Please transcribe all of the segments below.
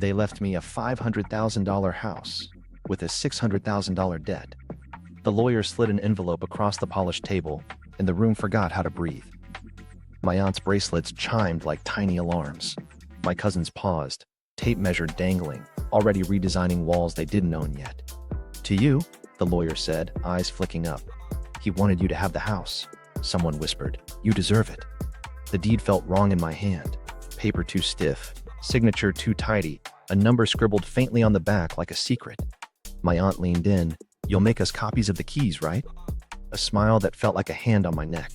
They left me a $500,000 house with a $600,000 debt. The lawyer slid an envelope across the polished table, and the room forgot how to breathe. My aunt's bracelets chimed like tiny alarms. My cousins paused, tape measure dangling, already redesigning walls they didn't own yet. To you, the lawyer said, eyes flicking up. He wanted you to have the house. Someone whispered, you deserve it. The deed felt wrong in my hand. Paper too stiff, signature too tidy, a number scribbled faintly on the back like a secret. My aunt leaned in. You'll make us copies of the keys, right? A smile that felt like a hand on my neck.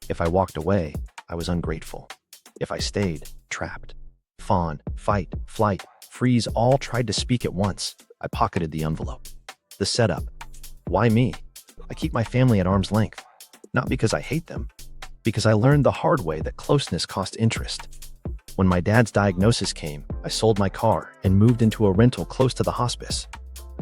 If I walked away, I was ungrateful. If I stayed, trapped. Fawn, fight, flight, freeze all tried to speak at once. I pocketed the envelope. The setup. Why me? I keep my family at arm's length. Not because I hate them, because I learned the hard way that closeness cost interest. When my dad's diagnosis came, I sold my car and moved into a rental close to the hospice.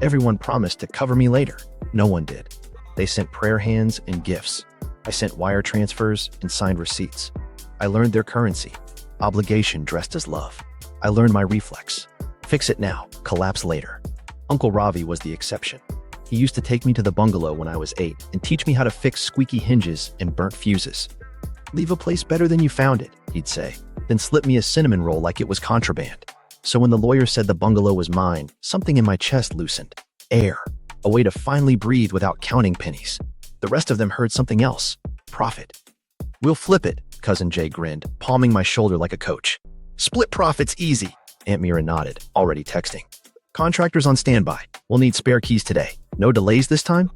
Everyone promised to cover me later. No one did. They sent prayer hands and gifts. I sent wire transfers and signed receipts. I learned their currency. Obligation dressed as love. I learned my reflex. Fix it now, collapse later. Uncle Ravi was the exception. He used to take me to the bungalow when I was 8 and teach me how to fix squeaky hinges and burnt fuses. Leave a place better than you found it, he'd say, then slip me a cinnamon roll like it was contraband. So when the lawyer said the bungalow was mine, something in my chest loosened. Air. A way to finally breathe without counting pennies. The rest of them heard something else. Profit. We'll flip it, Cousin Jay grinned, palming my shoulder like a coach. Split profits easy, Aunt Meera nodded, already texting. Contractors on standby. We'll need spare keys today. No delays this time?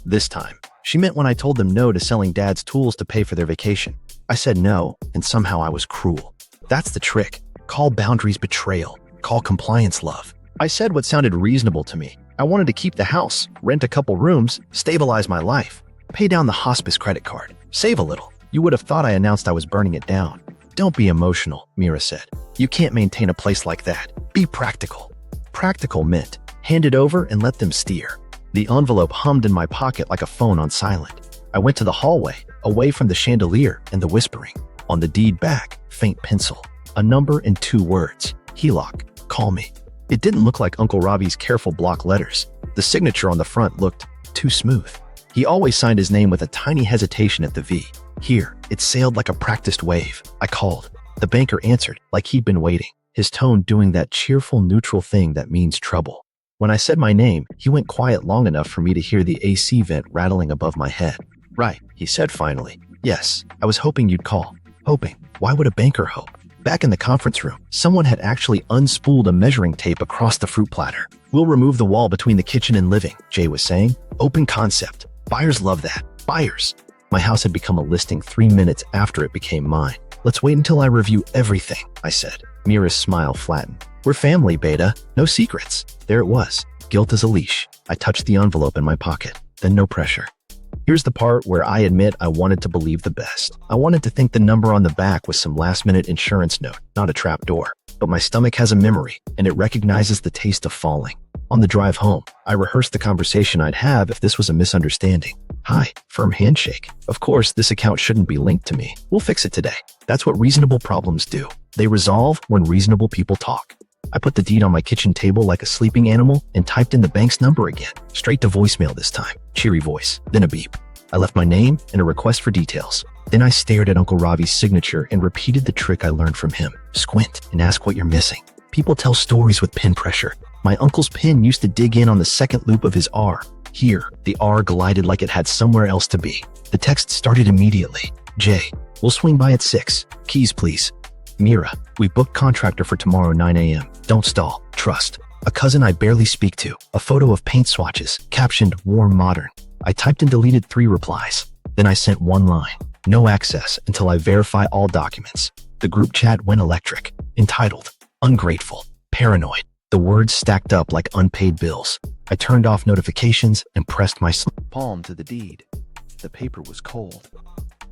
This time. She meant when I told them no to selling Dad's tools to pay for their vacation. I said no, and somehow I was cruel. That's the trick. Call boundaries betrayal. Call compliance love. I said what sounded reasonable to me. I wanted to keep the house, rent a couple rooms, stabilize my life, pay down the hospice credit card, save a little. You would have thought I announced I was burning it down. Don't be emotional, Meera said. You can't maintain a place like that. Be practical. Practical meant hand it over and let them steer. The envelope hummed in my pocket like a phone on silent. I went to the hallway, away from the chandelier and the whispering. On the deed back, faint pencil. A number and 2 words. HELOC. Call me. It didn't look like Uncle Ravi's careful block letters. The signature on the front looked too smooth. He always signed his name with a tiny hesitation at the V. Here, it sailed like a practiced wave. I called. The banker answered, like he'd been waiting, his tone doing that cheerful, neutral thing that means trouble. When I said my name, he went quiet long enough for me to hear the AC vent rattling above my head. Right, he said finally. Yes, I was hoping you'd call. Hoping. Why would a banker hope? Back in the conference room, someone had actually unspooled a measuring tape across the fruit platter. We'll remove the wall between the kitchen and living, Jay was saying. Open concept. Buyers love that. Buyers. My house had become a listing 3 minutes after it became mine. Let's wait until I review everything, I said. Meera's smile flattened. We're family, Beta. No secrets. There it was. Guilt as a leash. I touched the envelope in my pocket. Then no pressure. Here's the part where I admit I wanted to believe the best. I wanted to think the number on the back was some last-minute insurance note, not a trap door. But my stomach has a memory, and it recognizes the taste of falling. On the drive home, I rehearsed the conversation I'd have if this was a misunderstanding. Hi, firm handshake. Of course, this account shouldn't be linked to me. We'll fix it today. That's what reasonable problems do. They resolve when reasonable people talk. I put the deed on my kitchen table like a sleeping animal and typed in the bank's number again. Straight to voicemail this time. Cheery voice, then a beep. I left my name and a request for details. Then I stared at Uncle Ravi's signature and repeated the trick I learned from him. Squint and ask what you're missing. People tell stories with pen pressure. My uncle's pen used to dig in on the second loop of his R. Here, the R glided like it had somewhere else to be. The text started immediately. Jay, we'll swing by at 6. Keys, please. Meera, we booked contractor for tomorrow 9 a.m. Don't stall. Trust. A cousin I barely speak to. A photo of paint swatches, captioned warm modern. I typed and deleted 3 replies. Then I sent 1 line. No access until I verify all documents. The group chat went electric. Entitled, ungrateful, paranoid. The words stacked up like unpaid bills. I turned off notifications and pressed my palm to the deed. The paper was cold.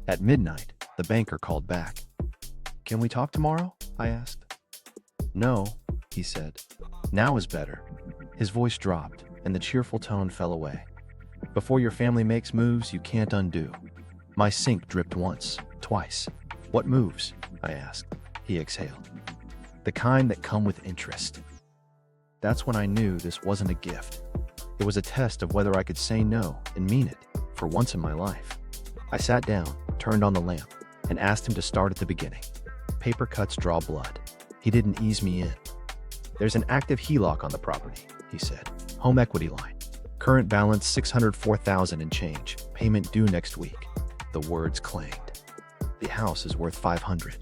At midnight, the banker called back. Can we talk tomorrow? I asked. No, he said. Now is better. His voice dropped and the cheerful tone fell away. Before your family makes moves you can't undo. My sink dripped once, twice. What moves? I asked. He exhaled. The kind that come with interest. That's when I knew this wasn't a gift. It was a test of whether I could say no and mean it, for once in my life. I sat down, turned on the lamp, and asked him to start at the beginning. Paper cuts draw blood. He didn't ease me in. There's an active HELOC on the property, he said. Home equity line. Current balance $604,000 and change. Payment due next week. The words clanged. The house is worth $500.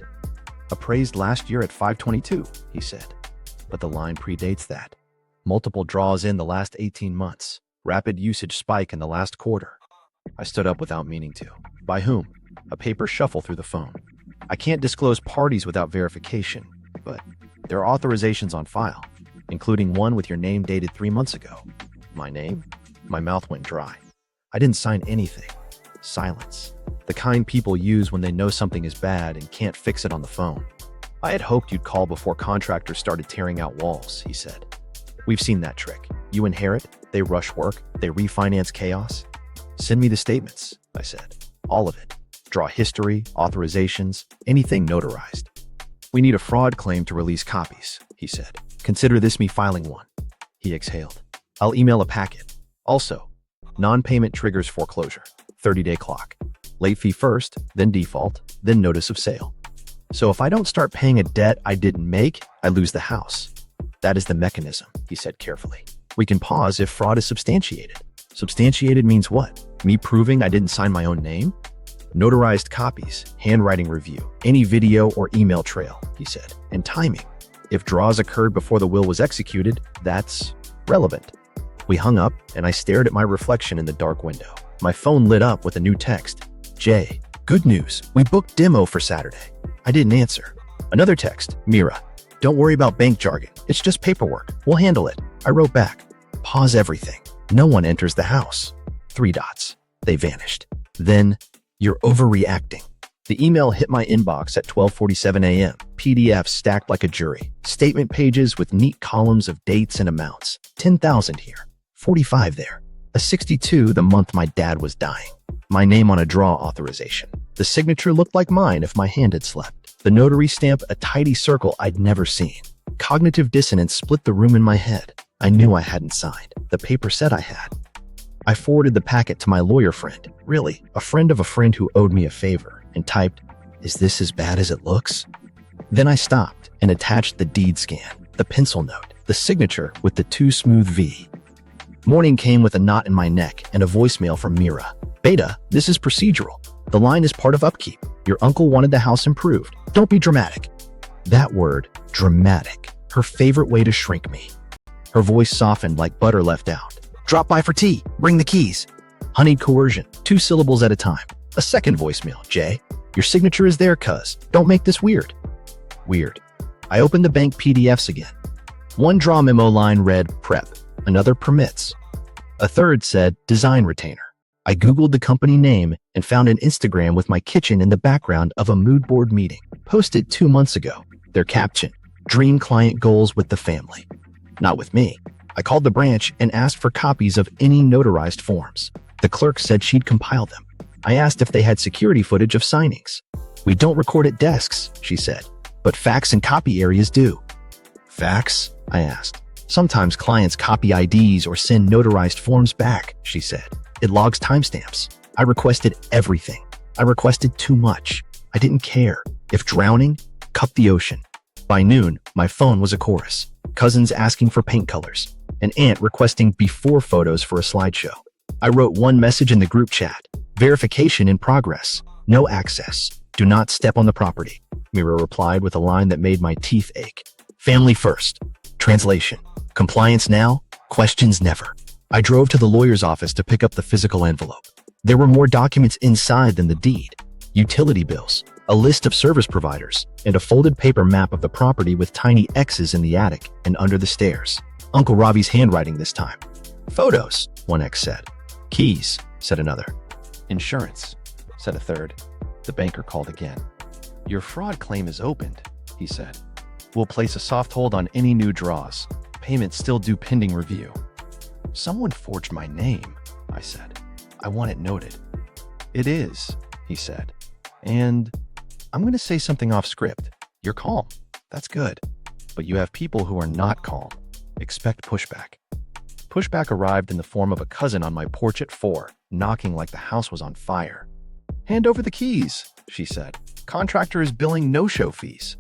Appraised last year at $522, he said. But the line predates that. Multiple draws in the last 18 months. Rapid usage spike in the last quarter. I stood up without meaning to. By whom? A paper shuffle through the phone. I can't disclose parties without verification, but there are authorizations on file, including one with your name dated 3 months ago. My name? My mouth went dry. I didn't sign anything. Silence. The kind people use when they know something is bad and can't fix it on the phone. I had hoped you'd call before contractors started tearing out walls, he said. We've seen that trick. You inherit, they rush work, they refinance chaos. Send me the statements, I said. All of it. Draw history, authorizations, anything notarized. We need a fraud claim to release copies, he said. Consider this me filing one. He exhaled. I'll email a packet. Also, non-payment triggers foreclosure. 30-day clock. Late fee first, then default, then notice of sale. So if I don't start paying a debt I didn't make, I lose the house. That is the mechanism, he said carefully. We can pause if fraud is substantiated. Substantiated means what? Me proving I didn't sign my own name? Notarized copies, handwriting review, any video or email trail, he said. And timing. If draws occurred before the will was executed, that's relevant. We hung up, and I stared at my reflection in the dark window. My phone lit up with a new text. Jay, good news. We booked demo for Saturday. I didn't answer. Another text. Meera, don't worry about bank jargon. It's just paperwork. We'll handle it. I wrote back. Pause everything. No one enters the house. 3 dots. They vanished. Then, you're overreacting. The email hit my inbox at 12:47 a.m. PDF stacked like a jury. Statement pages with neat columns of dates and amounts. 10,000 here. 45 there. A 62 the month my dad was dying. My name on a draw authorization. The signature looked like mine if my hand had slept. The notary stamp a tidy circle I'd never seen. Cognitive dissonance split the room in my head. I knew I hadn't signed. The paper said I had. I forwarded the packet to my lawyer friend, really, a friend of a friend who owed me a favor, and typed, "Is this as bad as it looks?" Then I stopped and attached the deed scan, the pencil note, the signature with the too smooth V. Morning came with a knot in my neck and a voicemail from Meera. Beta, this is procedural. The line is part of upkeep. Your uncle wanted the house improved. Don't be dramatic. That word, dramatic, her favorite way to shrink me. Her voice softened like butter left out. Drop by for tea. Bring the keys. Honeyed coercion, 2 syllables at a time. A second voicemail. Jay, your signature is there, cuz. Don't make this weird. Weird. I opened the bank PDFs again. One draw memo line read, prep. Another, permits. A third said, design retainer. I Googled the company name and found an Instagram with my kitchen in the background of a mood board meeting, posted 2 months ago. Their caption, dream client goals with the family. Not with me. I called the branch and asked for copies of any notarized forms. The clerk said she'd compile them. I asked if they had security footage of signings. We don't record at desks, she said, but fax and copy areas do. Fax? I asked. Sometimes clients copy IDs or send notarized forms back, she said. It logs timestamps. I requested everything. I requested too much. I didn't care. If drowning, cup the ocean. By noon, my phone was a chorus. Cousins asking for paint colors. An aunt requesting before photos for a slideshow. I wrote one message in the group chat. Verification in progress. No access. Do not step on the property. Meera replied with a line that made my teeth ache. Family first. Translation. Compliance now, questions never. I drove to the lawyer's office to pick up the physical envelope. There were more documents inside than the deed. Utility bills, a list of service providers, and a folded paper map of the property with tiny X's in the attic and under the stairs. Uncle Ravi's handwriting this time. Photos, one X said. Keys, said another. Insurance, said a third. The banker called again. Your fraud claim is opened, he said. We'll place a soft hold on any new draws. Payments still due pending review. Someone forged my name, I said. I want it noted. It is, he said. And I'm going to say something off script. You're calm. That's good. But you have people who are not calm. Expect pushback. Pushback arrived in the form of a cousin on my porch at 4, knocking like the house was on fire. "Hand over the keys," she said. "Contractor is billing no-show fees."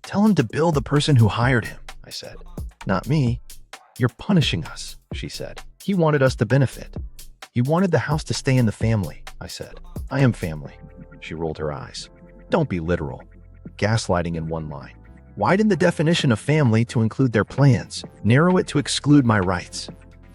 "Tell him to bill the person who hired him," I said. "Not me." "You're punishing us," she said. "He wanted us to benefit." "He wanted the house to stay in the family," I said. "I am family." She rolled her eyes. "Don't be literal." Gaslighting in one line. Widen the definition of family to include their plans. Narrow it to exclude my rights.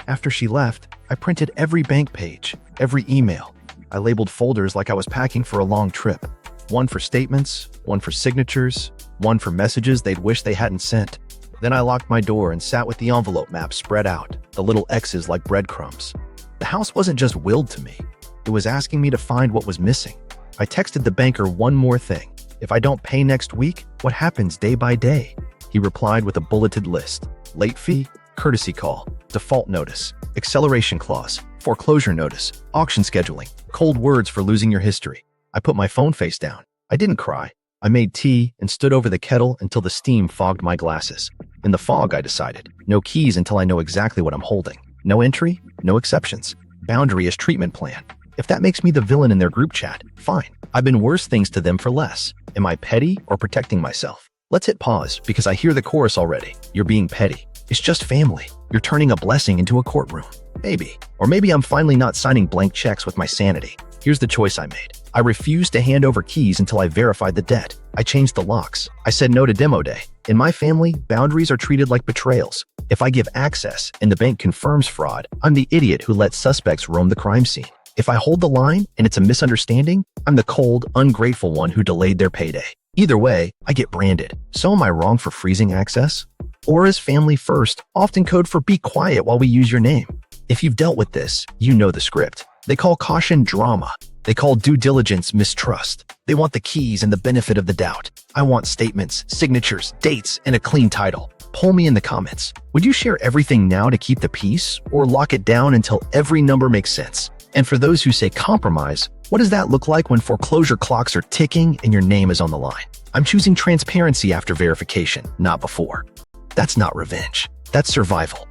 After she left, I printed every bank page, every email. I labeled folders like I was packing for a long trip. One for statements, one for signatures, one for messages they'd wish they hadn't sent. Then I locked my door and sat with the envelope map spread out, the little X's like breadcrumbs. The house wasn't just willed to me. It was asking me to find what was missing. I texted the banker one more thing. "If I don't pay next week, what happens day by day?" He replied with a bulleted list. Late fee, courtesy call, default notice, acceleration clause, foreclosure notice, auction scheduling, cold words for losing your history. I put my phone face down. I didn't cry. I made tea and stood over the kettle until the steam fogged my glasses. In the fog, I decided, no keys until I know exactly what I'm holding. No entry, no exceptions. Boundary as treatment plan. If that makes me the villain in their group chat, fine. I've been worse things to them for less. Am I petty or protecting myself? Let's hit pause because I hear the chorus already. You're being petty. It's just family. You're turning a blessing into a courtroom. Maybe. Or maybe I'm finally not signing blank checks with my sanity. Here's the choice I made. I refused to hand over keys until I verified the debt. I changed the locks. I said no to demo day. In my family, boundaries are treated like betrayals. If I give access and the bank confirms fraud, I'm the idiot who lets suspects roam the crime scene. If I hold the line and it's a misunderstanding, I'm the cold, ungrateful one who delayed their payday. Either way, I get branded. So am I wrong for freezing access? Or is family first often code for be quiet while we use your name? If you've dealt with this, you know the script. They call caution drama. They call due diligence mistrust. They want the keys and the benefit of the doubt. I want statements, signatures, dates, and a clean title. Poll me in the comments. Would you share everything now to keep the peace, or lock it down until every number makes sense? And for those who say compromise, what does that look like when foreclosure clocks are ticking and your name is on the line? I'm choosing transparency after verification, not before. That's not revenge. That's survival.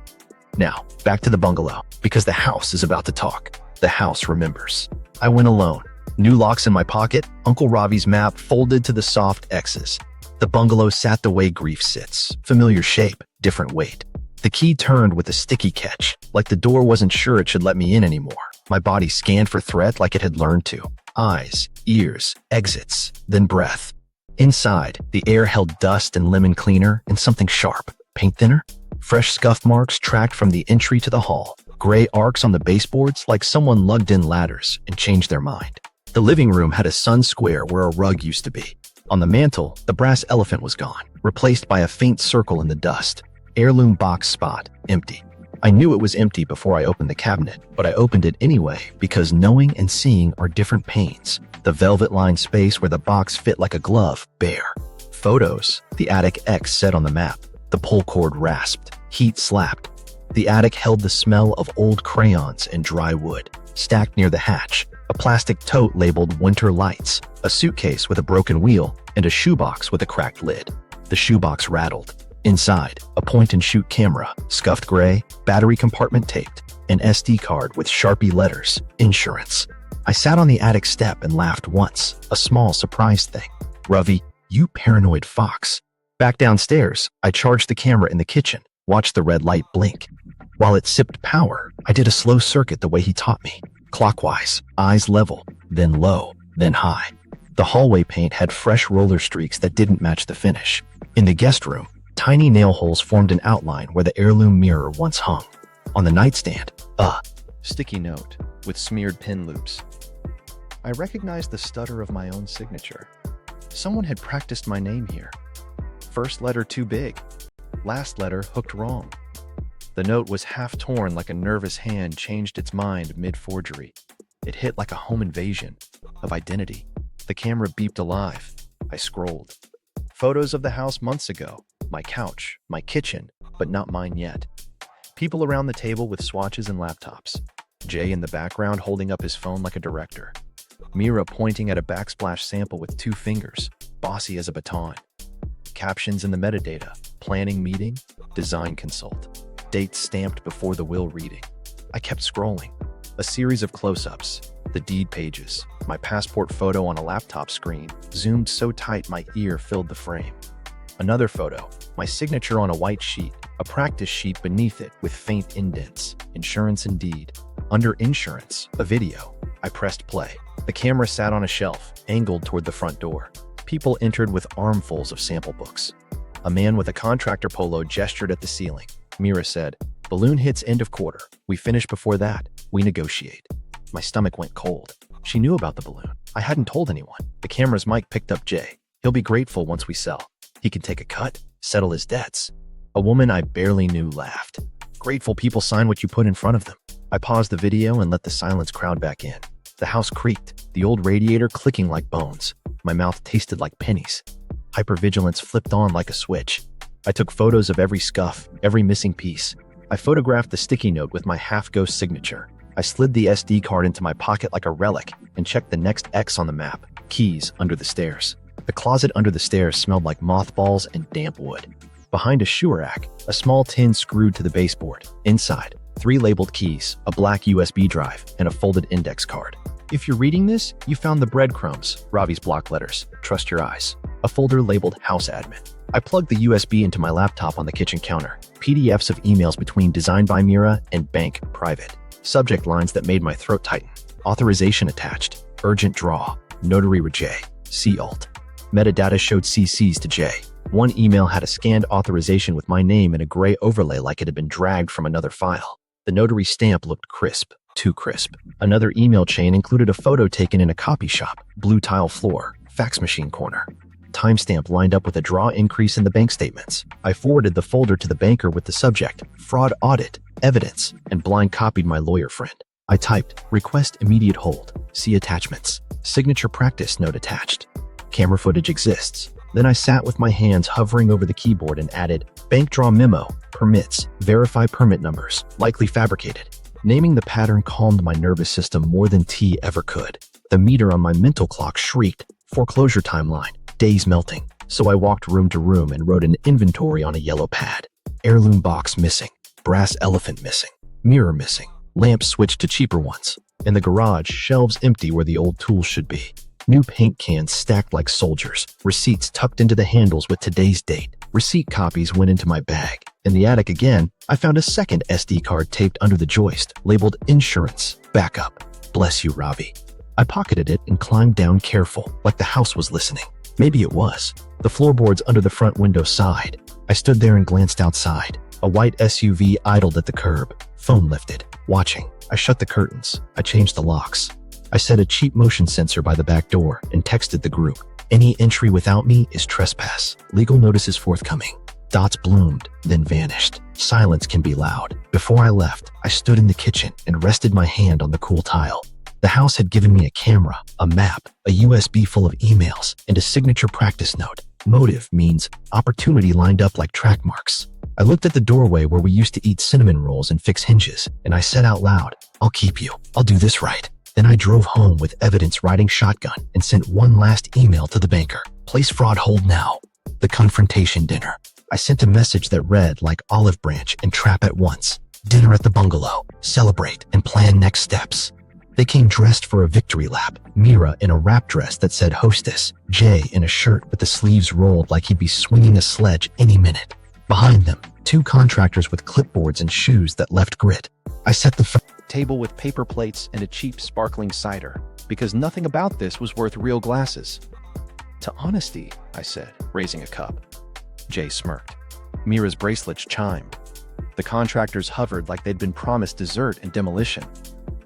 Now, back to the bungalow, because the house is about to talk. The house remembers. I went alone. New locks in my pocket, Uncle Ravi's map folded to the soft X's. The bungalow sat the way grief sits. Familiar shape, different weight. The key turned with a sticky catch, like the door wasn't sure it should let me in anymore. My body scanned for threat like it had learned to. Eyes, ears, exits, then breath. Inside, the air held dust and lemon cleaner and something sharp. Paint thinner? Fresh scuff marks tracked from the entry to the hall. Gray arcs on the baseboards like someone lugged in ladders and changed their mind. The living room had a sun square where a rug used to be. On the mantel, the brass elephant was gone, replaced by a faint circle in the dust. Heirloom box spot, empty. I knew it was empty before I opened the cabinet, but I opened it anyway because knowing and seeing are different pains. The velvet-lined space where the box fit like a glove, bare. Photos, the attic X set on the map. The pull cord rasped, heat slapped. The attic held the smell of old crayons and dry wood. Stacked near the hatch, a plastic tote labeled Winter Lights, a suitcase with a broken wheel, and a shoebox with a cracked lid. The shoebox rattled. Inside, a point-and-shoot camera, scuffed gray, battery compartment taped, an SD card with Sharpie letters, insurance. I sat on the attic step and laughed once, a small surprise thing. Ravi, you paranoid fox. Back downstairs, I charged the camera in the kitchen, watched the red light blink. While it sipped power, I did a slow circuit the way he taught me. Clockwise, eyes level, then low, then high. The hallway paint had fresh roller streaks that didn't match the finish. In the guest room, tiny nail holes formed an outline where the heirloom mirror once hung. On the nightstand, a sticky note with smeared pin loops. I recognized the stutter of my own signature. Someone had practiced my name here. First letter too big, last letter hooked wrong. The note was half torn like a nervous hand changed its mind mid-forgery. It hit like a home invasion of identity. The camera beeped alive. I scrolled. Photos of the house months ago. My couch, my kitchen, but not mine yet. People around the table with swatches and laptops. Jay in the background holding up his phone like a director. Meera pointing at a backsplash sample with 2 fingers, bossy as a baton. Captions in the metadata, planning meeting, design consult. dates stamped before the will reading. I kept scrolling. A series of close-ups, the deed pages, my passport photo on a laptop screen, zoomed so tight my ear filled the frame. Another photo, my signature on a white sheet, a practice sheet beneath it with faint indents, insurance and deed. Under insurance, a video. I pressed play. The camera sat on a shelf, angled toward the front door. People entered with armfuls of sample books. A man with a contractor polo gestured at the ceiling. Meera said, "Balloon hits end of quarter. We finish before that. We negotiate." My stomach went cold. She knew about the balloon. I hadn't told anyone. The camera's mic picked up Jay. He'll be grateful once we sell. He can take a cut, settle his debts. A woman I barely knew laughed. Grateful people sign what you put in front of them. I paused the video and let the silence crowd back in. The house creaked, the old radiator clicking like bones. My mouth tasted like pennies. Hypervigilance flipped on like a switch. I took photos of every scuff, every missing piece. I photographed the sticky note with my half-ghost signature. I slid the SD card into my pocket like a relic and checked the next X on the map. Keys under the stairs. The closet under the stairs smelled like mothballs and damp wood. Behind a shoe rack, a small tin screwed to the baseboard. Inside, 3 labeled keys, a black USB drive, and a folded index card. If you're reading this, you found the breadcrumbs, Ravi's block letters. Trust your eyes. A folder labeled House Admin. I plugged the USB into my laptop on the kitchen counter. PDFs of emails between Designed by Meera and Bank Private. Subject lines that made my throat tighten. Authorization attached. Urgent draw. Notary with J. C alt. Metadata showed CCs to J. One email had a scanned authorization with my name in a gray overlay like it had been dragged from another file. The notary stamp looked crisp. Too crisp. Another email chain included a photo taken in a copy shop. Blue tile floor. Fax machine corner. Timestamp lined up with a draw increase in the bank statements. I forwarded the folder to the banker with the subject, fraud audit, evidence, and blind copied my lawyer friend. I typed, request immediate hold. See attachments. Signature practice note attached. Camera footage exists. Then I sat with my hands hovering over the keyboard and added, bank draw memo, permits, verify permit numbers, likely fabricated. Naming the pattern calmed my nervous system more than tea ever could. The meter on my mental clock shrieked, foreclosure timeline, days melting. So I walked room to room and wrote an inventory on a yellow pad. Heirloom box missing, brass elephant missing, mirror missing, lamp switched to cheaper ones. In the garage, shelves empty where the old tools should be. New paint cans stacked like soldiers, receipts tucked into the handles with today's date. Receipt copies went into my bag. In the attic again, I found a second SD card taped under the joist, labeled insurance, backup. Bless you, Ravi. I pocketed it and climbed down careful, like the house was listening. Maybe it was. The floorboards under the front window sighed. I stood there and glanced outside. A white SUV idled at the curb, phone lifted, watching. I shut the curtains. I changed the locks. I set a cheap motion sensor by the back door and texted the group. Any entry without me is trespass. Legal notice is forthcoming. Dots bloomed, then vanished. Silence can be loud. Before I left, I stood in the kitchen and rested my hand on the cool tile. The house had given me a camera, a map, a USB full of emails, and a signature practice note. Motive means opportunity lined up like track marks. I looked at the doorway where we used to eat cinnamon rolls and fix hinges, and I said out loud, I'll keep you. I'll do this right. Then I drove home with evidence riding shotgun and sent one last email to the banker. Place fraud hold now. The Confrontation Dinner. I sent a message that read like olive branch and trap at once. Dinner at the bungalow. Celebrate and plan next steps. They came dressed for a victory lap. Meera in a wrap dress that said hostess. Jay in a shirt with the sleeves rolled like he'd be swinging a sledge any minute. Behind them, 2 contractors with clipboards and shoes that left grit. I set the table with paper plates and a cheap sparkling cider, because nothing about this was worth real glasses. To honesty, I said, raising a cup. Jay smirked. Meera's bracelets chimed. The contractors hovered like they'd been promised dessert and demolition.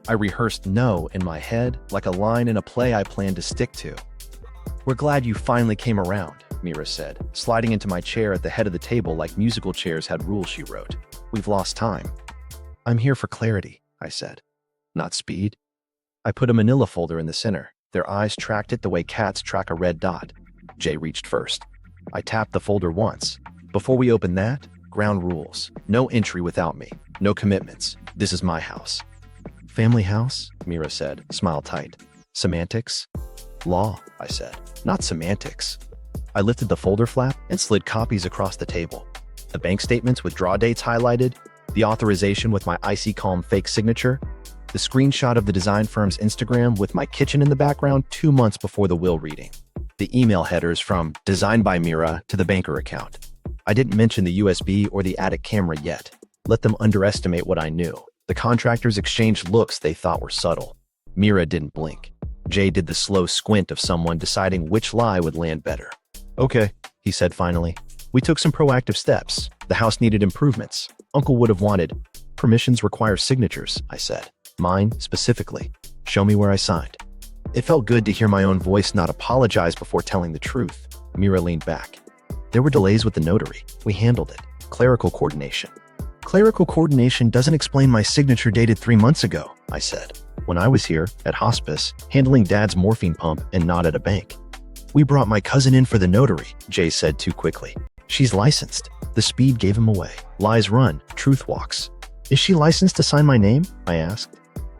I rehearsed no in my head like a line in a play I planned to stick to. We're glad you finally came around, Meera said, sliding into my chair at the head of the table like musical chairs had rules she wrote. We've lost time. I'm here for clarity, I said. Not speed. I put a manila folder in the center. Their eyes tracked it the way cats track a red dot. Jay reached first. I tapped the folder once. Before we open that, ground rules. No entry without me. No commitments. This is my house. Family house? Meera said, smile tight. Semantics? Law, I said. Not semantics. I lifted the folder flap and slid copies across the table. The bank statements with draw dates highlighted, The authorization with my icy calm fake signature, the screenshot of the design firm's Instagram with my kitchen in the background 2 months before the will reading, the email headers from Designed by Meera to the banker account. I didn't mention the USB or the attic camera yet. Let them underestimate what I knew. The contractors exchanged looks they thought were subtle. Meera didn't blink. Jay did the slow squint of someone deciding which lie would land better. Okay, he said finally. We took some proactive steps. The house needed improvements. Uncle would have wanted. Permissions require signatures, I said. Mine, specifically. Show me where I signed. It felt good to hear my own voice not apologize before telling the truth. Meera leaned back. There were delays with the notary. We handled it. Clerical coordination. Clerical coordination doesn't explain my signature dated 3 months ago, I said. When I was here, at hospice, handling Dad's morphine pump and not at a bank. We brought my cousin in for the notary, Jay said too quickly. She's licensed. The speed gave him away. Lies run, truth walks. Is she licensed to sign my name? I asked.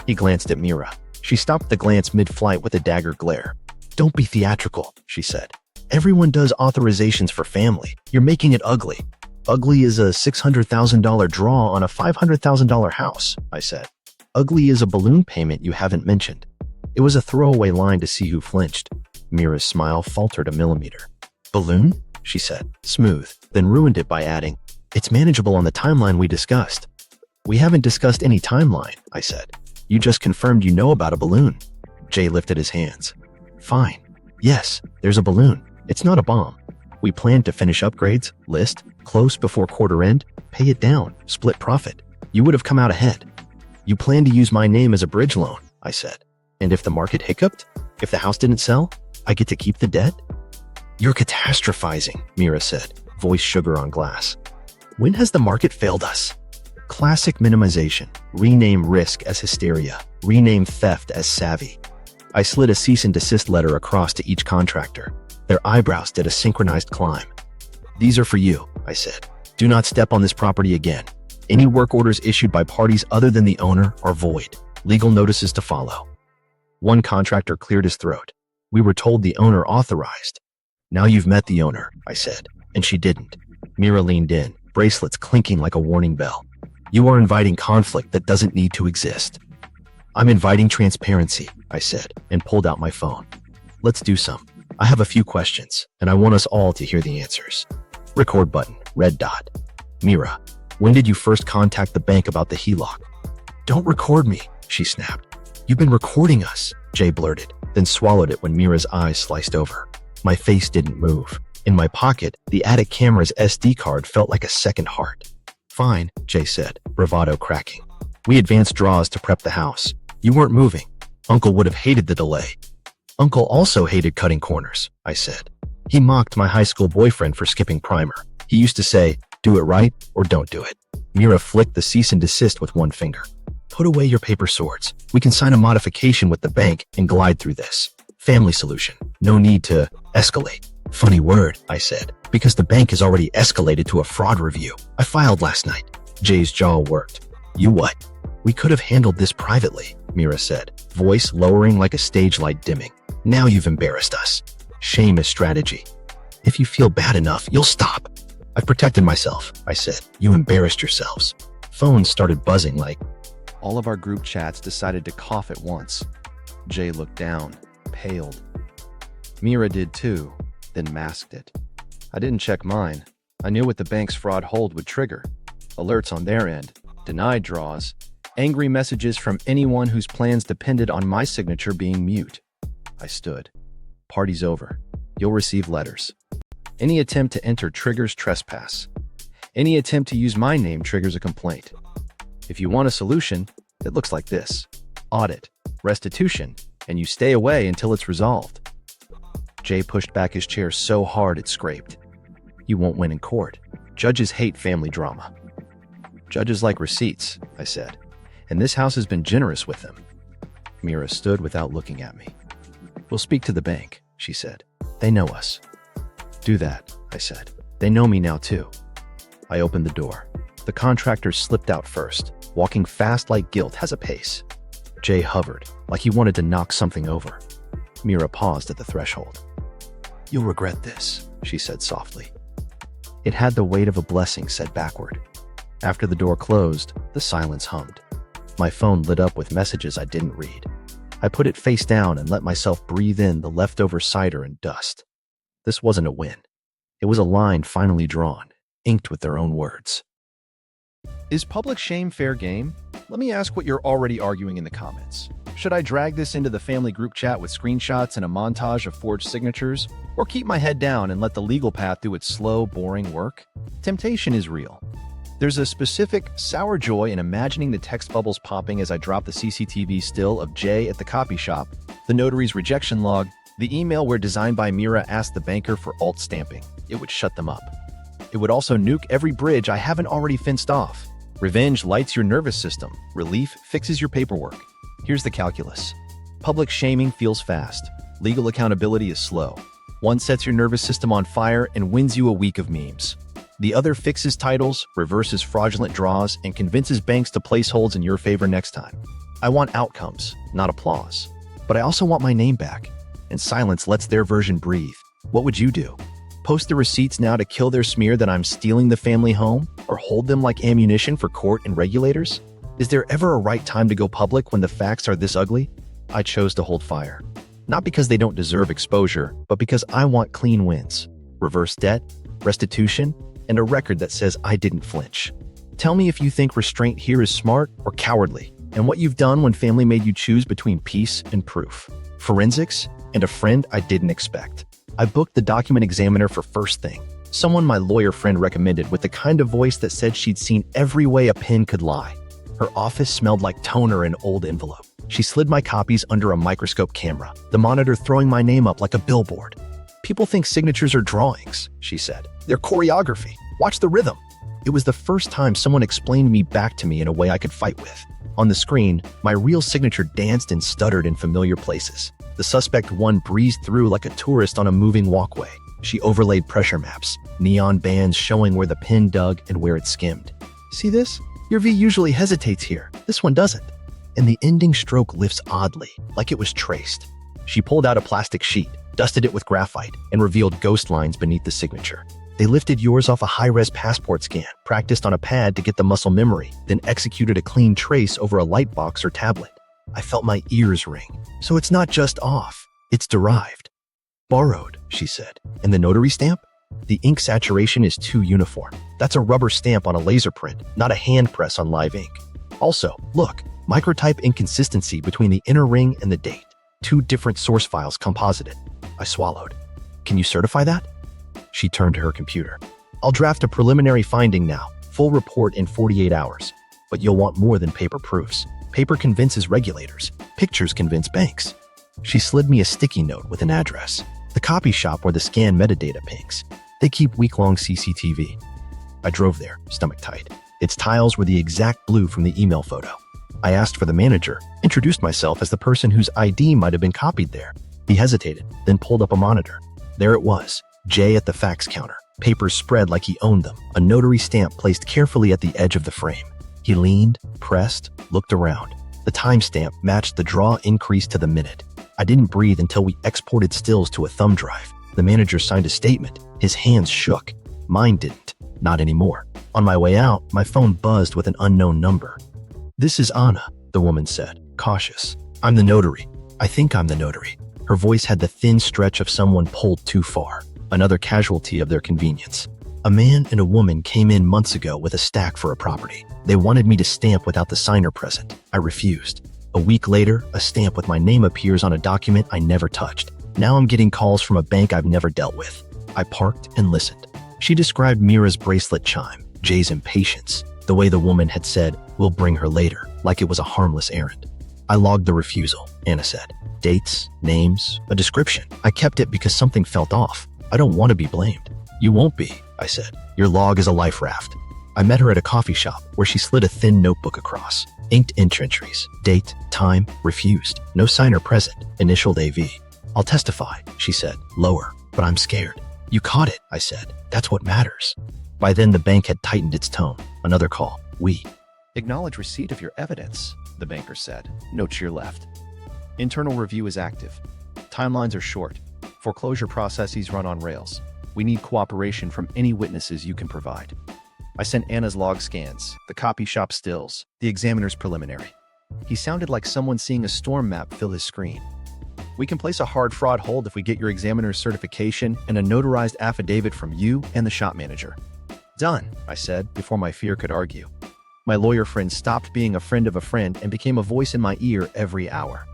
He glanced at Meera. She stopped the glance mid-flight with a dagger glare. Don't be theatrical, she said. Everyone does authorizations for family. You're making it ugly. Ugly is a $600,000 draw on a $500,000 house, I said. Ugly is a balloon payment you haven't mentioned. It was a throwaway line to see who flinched. Meera's smile faltered a millimeter. Balloon? She said, smooth, then ruined it by adding, it's manageable on the timeline we discussed. We haven't discussed any timeline, I said. You just confirmed you know about a balloon. Jay lifted his hands. Fine. Yes, there's a balloon. It's not a bomb. We planned to finish upgrades, list, close before quarter end, pay it down, split profit. You would have come out ahead. You plan to use my name as a bridge loan, I said. And if the market hiccuped? If the house didn't sell? I get to keep the debt? You're catastrophizing, Meera said, voice sugar on glass. When has the market failed us? Classic minimization. Rename risk as hysteria. Rename theft as savvy. I slid a cease and desist letter across to each contractor. Their eyebrows did a synchronized climb. These are for you, I said. Do not step on this property again. Any work orders issued by parties other than the owner are void. Legal notices to follow. One contractor cleared his throat. We were told the owner authorized. Now you've met the owner, I said, and she didn't. Meera leaned in, bracelets clinking like a warning bell. You are inviting conflict that doesn't need to exist. I'm inviting transparency, I said, and pulled out my phone. Let's do some. I have a few questions, and I want us all to hear the answers. Record button, red dot. Meera, when did you first contact the bank about the HELOC? Don't record me, she snapped. You've been recording us, Jay blurted, then swallowed it when Meera's eyes sliced over. My face didn't move. In my pocket, the attic camera's SD card felt like a second heart. Fine, Jay said, bravado cracking. We advanced draws to prep the house. You weren't moving. Uncle would have hated the delay. Uncle also hated cutting corners, I said. He mocked my high school boyfriend for skipping primer. He used to say, do it right or don't do it. Meera flicked the cease and desist with one finger. Put away your paper swords. We can sign a modification with the bank and glide through this. Family solution. No need to escalate. Funny word, I said, because the bank has already escalated to a fraud review. I filed last night. Jay's jaw worked. You what? We could have handled this privately, Meera said, voice lowering like a stage light dimming. Now you've embarrassed us. Shame is strategy. If you feel bad enough, you'll stop. I've protected myself, I said. You embarrassed yourselves. Phones started buzzing like... All of our group chats decided to cough at once. Jay looked down, paled. Meera did too, then masked it. I didn't check mine. I knew what the bank's fraud hold would trigger. Alerts on their end, denied draws, angry messages from anyone whose plans depended on my signature being mute. I stood. Party's over. You'll receive letters. Any attempt to enter triggers trespass. Any attempt to use my name triggers a complaint. If you want a solution, it looks like this. Audit, restitution, and you stay away until it's resolved. Jay pushed back his chair so hard it scraped. You won't win in court. Judges hate family drama. Judges like receipts, I said, and this house has been generous with them. Meera stood without looking at me. We'll speak to the bank, she said. They know us. Do that, I said. They know me now too. I opened the door. The contractor slipped out first, walking fast like guilt has a pace. Jay hovered, like he wanted to knock something over. Meera paused at the threshold. You'll regret this, she said softly. It had the weight of a blessing set backward. After the door closed, the silence hummed. My phone lit up with messages I didn't read. I put it face down and let myself breathe in the leftover cider and dust. This wasn't a win. It was a line finally drawn, inked with their own words. Is public shame fair game? Let me ask what you're already arguing in the comments. Should I drag this into the family group chat with screenshots and a montage of forged signatures? Or keep my head down and let the legal path do its slow, boring work? Temptation is real. There's a specific sour joy in imagining the text bubbles popping as I drop the CCTV still of Jay at the copy shop, the notary's rejection log, the email where Designed by Meera asked the banker for alt stamping. It would shut them up. It would also nuke every bridge I haven't already fenced off. Revenge lights your nervous system. Relief fixes your paperwork. Here's the calculus. Public shaming feels fast. Legal accountability is slow. One sets your nervous system on fire and wins you a week of memes. The other fixes titles, reverses fraudulent draws, and convinces banks to place holds in your favor next time. I want outcomes, not applause. But I also want my name back. And silence lets their version breathe. What would you do? Post the receipts now to kill their smear that I'm stealing the family home? Or hold them like ammunition for court and regulators? Is there ever a right time to go public when the facts are this ugly? I chose to hold fire. Not because they don't deserve exposure, but because I want clean wins. Reverse debt, restitution, and a record that says I didn't flinch. Tell me if you think restraint here is smart or cowardly, and what you've done when family made you choose between peace and proof, forensics, and a friend I didn't expect. I booked the document examiner for first thing, someone my lawyer friend recommended with the kind of voice that said she'd seen every way a pen could lie. Her office smelled like toner and old envelope. She slid my copies under a microscope camera, the monitor throwing my name up like a billboard. People think signatures are drawings, she said. They're choreography. Watch the rhythm. It was the first time someone explained me back to me in a way I could fight with. On the screen, my real signature danced and stuttered in familiar places. The suspect one breezed through like a tourist on a moving walkway. She overlaid pressure maps, neon bands showing where the pen dug and where it skimmed. See this? Your V usually hesitates here. This one doesn't. And the ending stroke lifts oddly, like it was traced. She pulled out a plastic sheet, dusted it with graphite, and revealed ghost lines beneath the signature. They lifted yours off a high-res passport scan, practiced on a pad to get the muscle memory, then executed a clean trace over a light box or tablet. I felt my ears ring. So it's not just off, it's derived. Borrowed, she said. And the notary stamp? The ink saturation is too uniform. That's a rubber stamp on a laser print, not a hand press on live ink. Also, look, microtype inconsistency between the inner ring and the date. Two different source files composited. I swallowed. Can you certify that? She turned to her computer. I'll draft a preliminary finding now, full report in 48 hours. But you'll want more than paper proofs. Paper convinces regulators. Pictures convince banks. She slid me a sticky note with an address. The copy shop where the scan metadata pings. They keep week-long CCTV. I drove there, stomach tight. Its tiles were the exact blue from the email photo. I asked for the manager, introduced myself as the person whose ID might have been copied there. He hesitated, then pulled up a monitor. There it was, Jay at the fax counter, papers spread like he owned them, a notary stamp placed carefully at the edge of the frame. He leaned, pressed, looked around. The timestamp matched the draw increase to the minute. I didn't breathe until we exported stills to a thumb drive. The manager signed a statement. His hands shook. Mine didn't. Not anymore. On my way out, my phone buzzed with an unknown number. "This is Anna," the woman said, cautious. "I'm the notary. I think I'm the notary." Her voice had the thin stretch of someone pulled too far. Another casualty of their convenience. A man and a woman came in months ago with a stack for a property. They wanted me to stamp without the signer present. I refused. A week later, a stamp with my name appears on a document I never touched. Now I'm getting calls from a bank I've never dealt with. I parked and listened. She described Meera's bracelet chime, Jay's impatience, the way the woman had said, "We'll bring her later," like it was a harmless errand. I logged the refusal, Anna said. Dates, names, a description. I kept it because something felt off. I don't want to be blamed. "You won't be," I said. "Your log is a life raft." I met her at a coffee shop where she slid a thin notebook across. Inked inch entries. Date, time, refused. No signer present. Initialed AV. "I'll testify," she said, lower. "But I'm scared." "You caught it," I said. "That's what matters." By then, the bank had tightened its tone. Another call. "We." Acknowledge receipt of your evidence, the banker said. Note to your left. Internal review is active. Timelines are short. Foreclosure processes run on rails. We need cooperation from any witnesses you can provide. I sent Anna's log scans, the copy shop stills, the examiner's preliminary. He sounded like someone seeing a storm map fill his screen. We can place a hard fraud hold if we get your examiner's certification and a notarized affidavit from you and the shop manager. Done, I said, before my fear could argue. My lawyer friend stopped being a friend of a friend and became a voice in my ear every hour.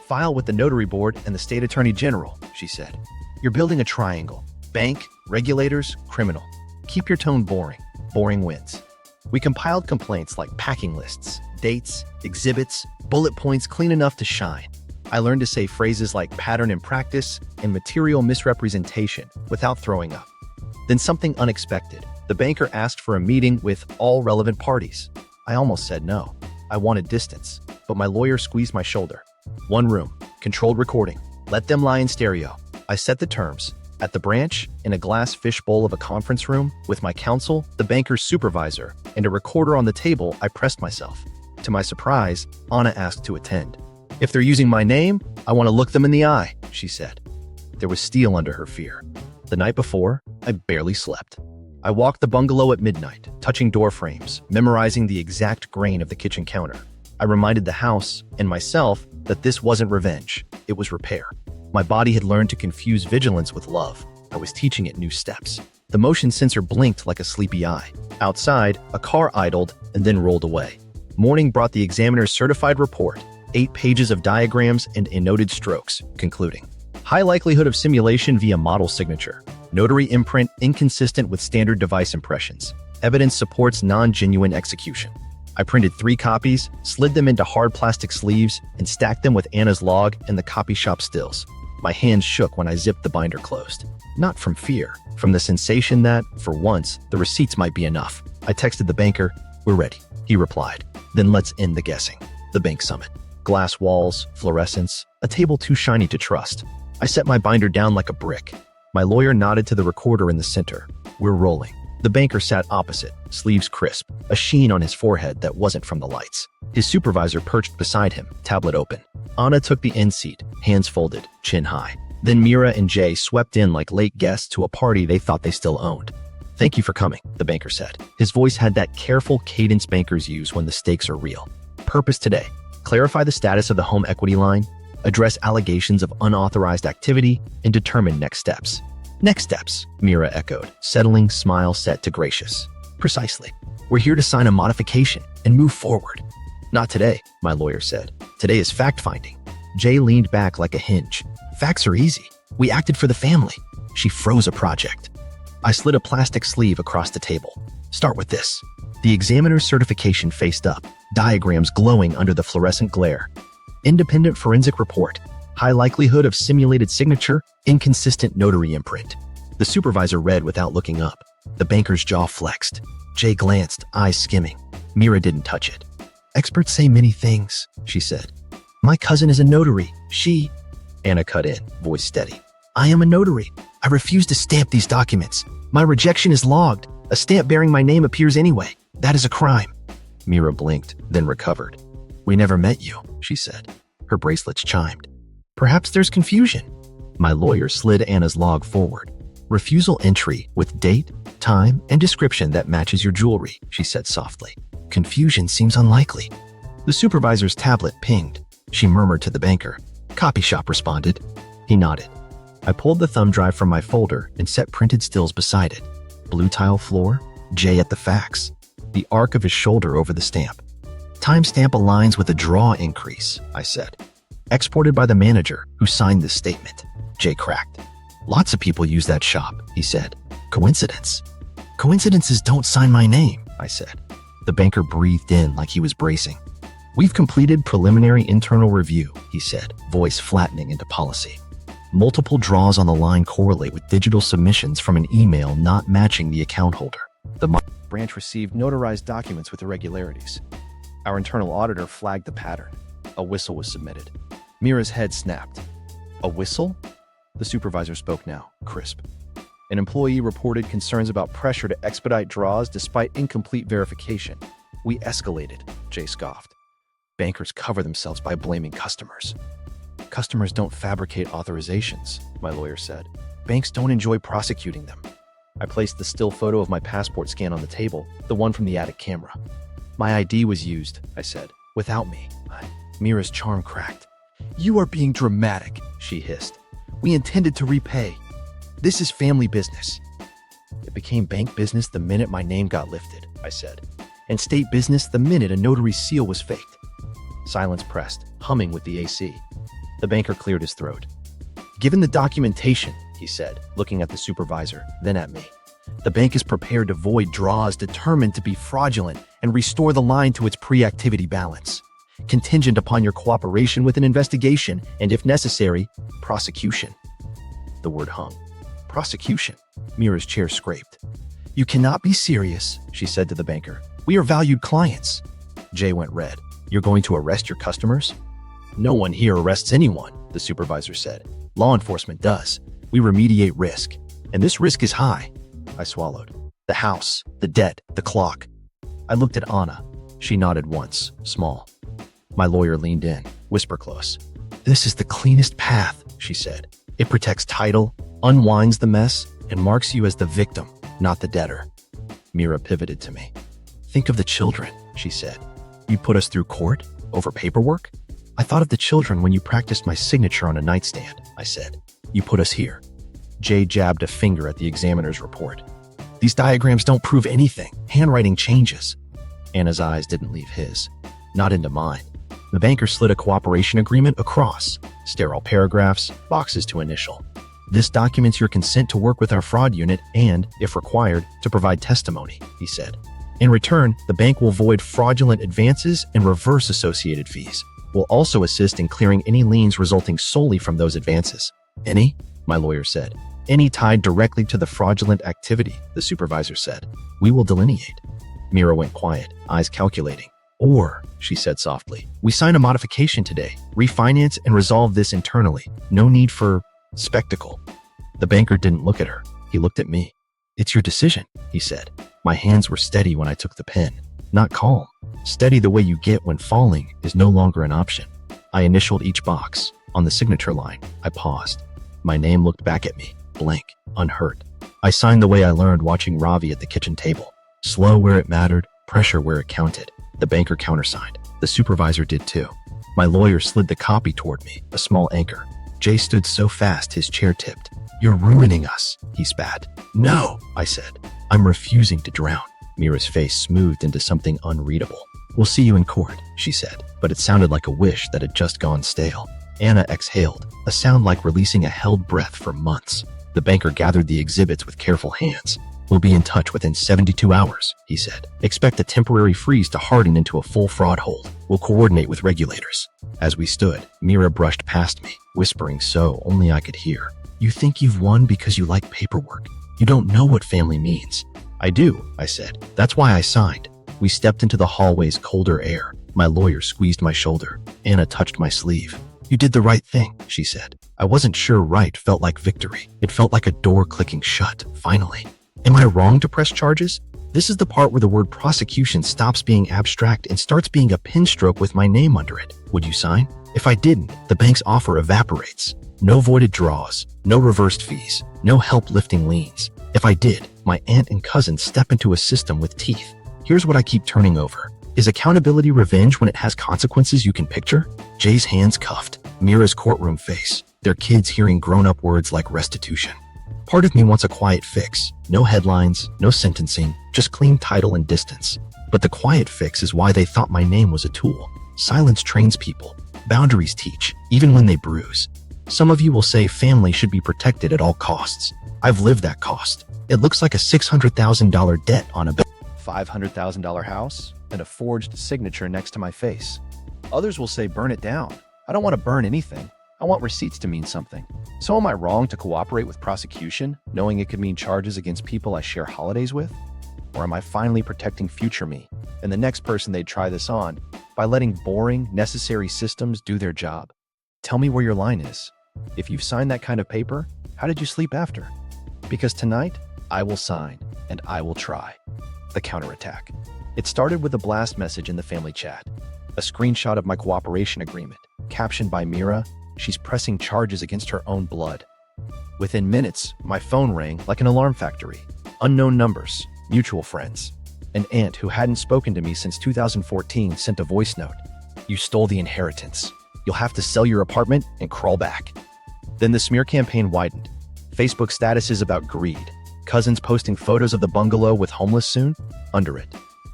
File with the notary board and the state attorney general, she said. You're building a triangle. Bank, regulators, criminal. Keep your tone boring. Boring wins. We compiled complaints like packing lists, dates, exhibits, bullet points clean enough to shine. I learned to say phrases like pattern in practice and material misrepresentation without throwing up. Then something unexpected. The banker asked for a meeting with all relevant parties. I almost said no. I wanted distance, but my lawyer squeezed my shoulder. One room, controlled recording. Let them lie in stereo. I set the terms. At the branch, in a glass fishbowl of a conference room, with my counsel, the banker's supervisor, and a recorder on the table, I pressed myself. To my surprise, Anna asked to attend. If they're using my name, I want to look them in the eye, she said. There was steel under her fear. The night before, I barely slept. I walked the bungalow at midnight, touching door frames, memorizing the exact grain of the kitchen counter. I reminded the house and myself that this wasn't revenge, it was repair. My body had learned to confuse vigilance with love. I was teaching it new steps. The motion sensor blinked like a sleepy eye. Outside, a car idled and then rolled away. Morning brought the examiner's certified report, 8 pages of diagrams and annotated strokes, concluding. High likelihood of simulation via model signature. Notary imprint inconsistent with standard device impressions. Evidence supports non-genuine execution. I printed 3 copies, slid them into hard plastic sleeves, and stacked them with Anna's log and the copy shop stills. My hands shook when I zipped the binder closed. Not from fear, from the sensation that, for once, the receipts might be enough. I texted the banker, "We're ready." He replied, "Then let's end the guessing." The bank summoned. Glass walls, fluorescence, a table too shiny to trust. I set my binder down like a brick. My lawyer nodded to the recorder in the center. We're rolling. The banker sat opposite, sleeves crisp, a sheen on his forehead that wasn't from the lights. His supervisor perched beside him, tablet open. Anna took the end seat, hands folded, chin high. Then Meera and Jay swept in like late guests to a party they thought they still owned. "Thank you for coming," the banker said. His voice had that careful cadence bankers use when the stakes are real. Purpose today: clarify the status of the home equity line, address allegations of unauthorized activity, and determine next steps. Next steps, Meera echoed, settling smile set to gracious. Precisely. We're here to sign a modification and move forward. Not today, my lawyer said. Today is fact-finding. Jay leaned back like a hinge. Facts are easy. We acted for the family. She froze a project. I slid a plastic sleeve across the table. Start with this. The examiner's certification faced up, diagrams glowing under the fluorescent glare. Independent forensic report. High likelihood of simulated signature, inconsistent notary imprint. The supervisor read without looking up. The banker's jaw flexed. Jay glanced, eyes skimming. Meera didn't touch it. Experts say many things, she said. My cousin is a notary. She... Anna cut in, voice steady. I am a notary. I refuse to stamp these documents. My rejection is logged. A stamp bearing my name appears anyway. That is a crime. Meera blinked, then recovered. We never met you, she said. Her bracelets chimed. Perhaps there's confusion. My lawyer slid Anna's log forward. Refusal entry with date, time, and description that matches your jewelry, she said softly. Confusion seems unlikely. The supervisor's tablet pinged. She murmured to the banker. Copy shop responded. He nodded. I pulled the thumb drive from my folder and set printed stills beside it. Blue tile floor, J at the fax. The arc of his shoulder over the stamp. Timestamp aligns with a draw increase, I said. Exported by the manager who signed this statement. Jay cracked. Lots of people use that shop, he said. Coincidence? Coincidences don't sign my name, I said. The banker breathed in like he was bracing. We've completed preliminary internal review, he said, voice flattening into policy. Multiple draws on the line correlate with digital submissions from an email not matching the account holder. The branch received notarized documents with irregularities. Our internal auditor flagged the pattern. A whistle was submitted. Meera's head snapped. A whistle? The supervisor spoke now, crisp. An employee reported concerns about pressure to expedite draws despite incomplete verification. We escalated, Jay scoffed. Bankers cover themselves by blaming customers. Customers don't fabricate authorizations, my lawyer said. Banks don't enjoy prosecuting them. I placed the still photo of my passport scan on the table, the one from the attic camera. My ID was used, I said. Without me. Meera's charm cracked. You are being dramatic, she hissed. We intended to repay. This is family business. It became bank business the minute my name got lifted, I said, and state business the minute a notary seal was faked. Silence pressed, humming with the AC. The banker cleared his throat. Given the documentation, he said, looking at the supervisor, then at me, the bank is prepared to void draws determined to be fraudulent and restore the line to its pre-activity balance, contingent upon your cooperation with an investigation and, if necessary, prosecution. The word hung. Prosecution. Meera's chair scraped. You cannot be serious, she said to the banker. We are valued clients. Jay went red. You're going to arrest your customers? No one here arrests anyone, the supervisor said. Law enforcement does. We remediate risk. And this risk is high. I swallowed. The house, the debt, the clock. I looked at Anna. She nodded once, small. My lawyer leaned in, whisper close. This is the cleanest path, she said. It protects title, unwinds the mess, and marks you as the victim, not the debtor. Meera pivoted to me. Think of the children, she said. You put us through court? Over paperwork? I thought of the children when you practiced my signature on a nightstand, I said. You put us here. Jay jabbed a finger at the examiner's report. These diagrams don't prove anything. Handwriting changes. Anna's eyes didn't leave his. Not into mine. The banker slid a cooperation agreement across. Sterile paragraphs, boxes to initial. This documents your consent to work with our fraud unit and, if required, to provide testimony, he said. In return, the bank will void fraudulent advances and reverse associated fees. We'll also assist in clearing any liens resulting solely from those advances. Any? My lawyer said. Any tied directly to the fraudulent activity, the supervisor said. We will delineate. Meera went quiet, eyes calculating. Or, she said softly, we sign a modification today, refinance and resolve this internally. No need for spectacle. The banker didn't look at her. He looked at me. It's your decision, he said. My hands were steady when I took the pen. Not calm. Steady the way you get when falling is no longer an option. I initialed each box. On the signature line, I paused. My name looked back at me, blank, unhurt. I signed the way I learned watching Ravi at the kitchen table. Slow where it mattered, pressure where it counted. The banker countersigned. The supervisor did too. My lawyer slid the copy toward me, a small anchor. Jay stood so fast his chair tipped. You're ruining us, he spat. No, I said. I'm refusing to drown. Meera's face smoothed into something unreadable. We'll see you in court, she said, but it sounded like a wish that had just gone stale. Anna exhaled, a sound like releasing a held breath for months. The banker gathered the exhibits with careful hands. We'll be in touch within 72 hours, he said. Expect a temporary freeze to harden into a full fraud hold. We'll coordinate with regulators. As we stood, Meera brushed past me, whispering so only I could hear. You think you've won because you like paperwork. You don't know what family means. I do, I said. That's why I signed. We stepped into the hallway's colder air. My lawyer squeezed my shoulder. Anna touched my sleeve. You did the right thing, she said. I wasn't sure right felt like victory. It felt like a door clicking shut, finally. Am I wrong to press charges? This is the part where the word prosecution stops being abstract and starts being a pen stroke with my name under it. Would you sign? If I didn't, the bank's offer evaporates. No voided draws, no reversed fees, no help lifting liens. If I did, my aunt and cousin step into a system with teeth. Here's what I keep turning over. Is accountability revenge when it has consequences you can picture? Jay's hands cuffed, Meera's courtroom face, their kids hearing grown-up words like restitution. Part of me wants a quiet fix. No headlines, no sentencing, just clean title and distance. But the quiet fix is why they thought my name was a tool. Silence trains people. Boundaries teach, even when they bruise. Some of you will say family should be protected at all costs. I've lived that cost. It looks like a $600,000 debt on a $500,000 house and a forged signature next to my face. Others will say burn it down. I don't want to burn anything. I want receipts to mean something. So am I wrong to cooperate with prosecution, knowing it could mean charges against people I share holidays with? Or am I finally protecting future me and the next person they'd try this on by letting boring, necessary systems do their job? Tell me where your line is. If you've signed that kind of paper, how did you sleep after? Because tonight, I will sign and I will try. The counterattack. It started with a blast message in the family chat. A screenshot of my cooperation agreement, captioned by Meera, she's pressing charges against her own blood. Within minutes, my phone rang like an alarm factory. Unknown numbers, mutual friends. An aunt who hadn't spoken to me since 2014 sent a voice note. You stole the inheritance. You'll have to sell your apartment and crawl back. Then the smear campaign widened. Facebook statuses about greed. Cousins posting photos of the bungalow with homeless soon? Under it.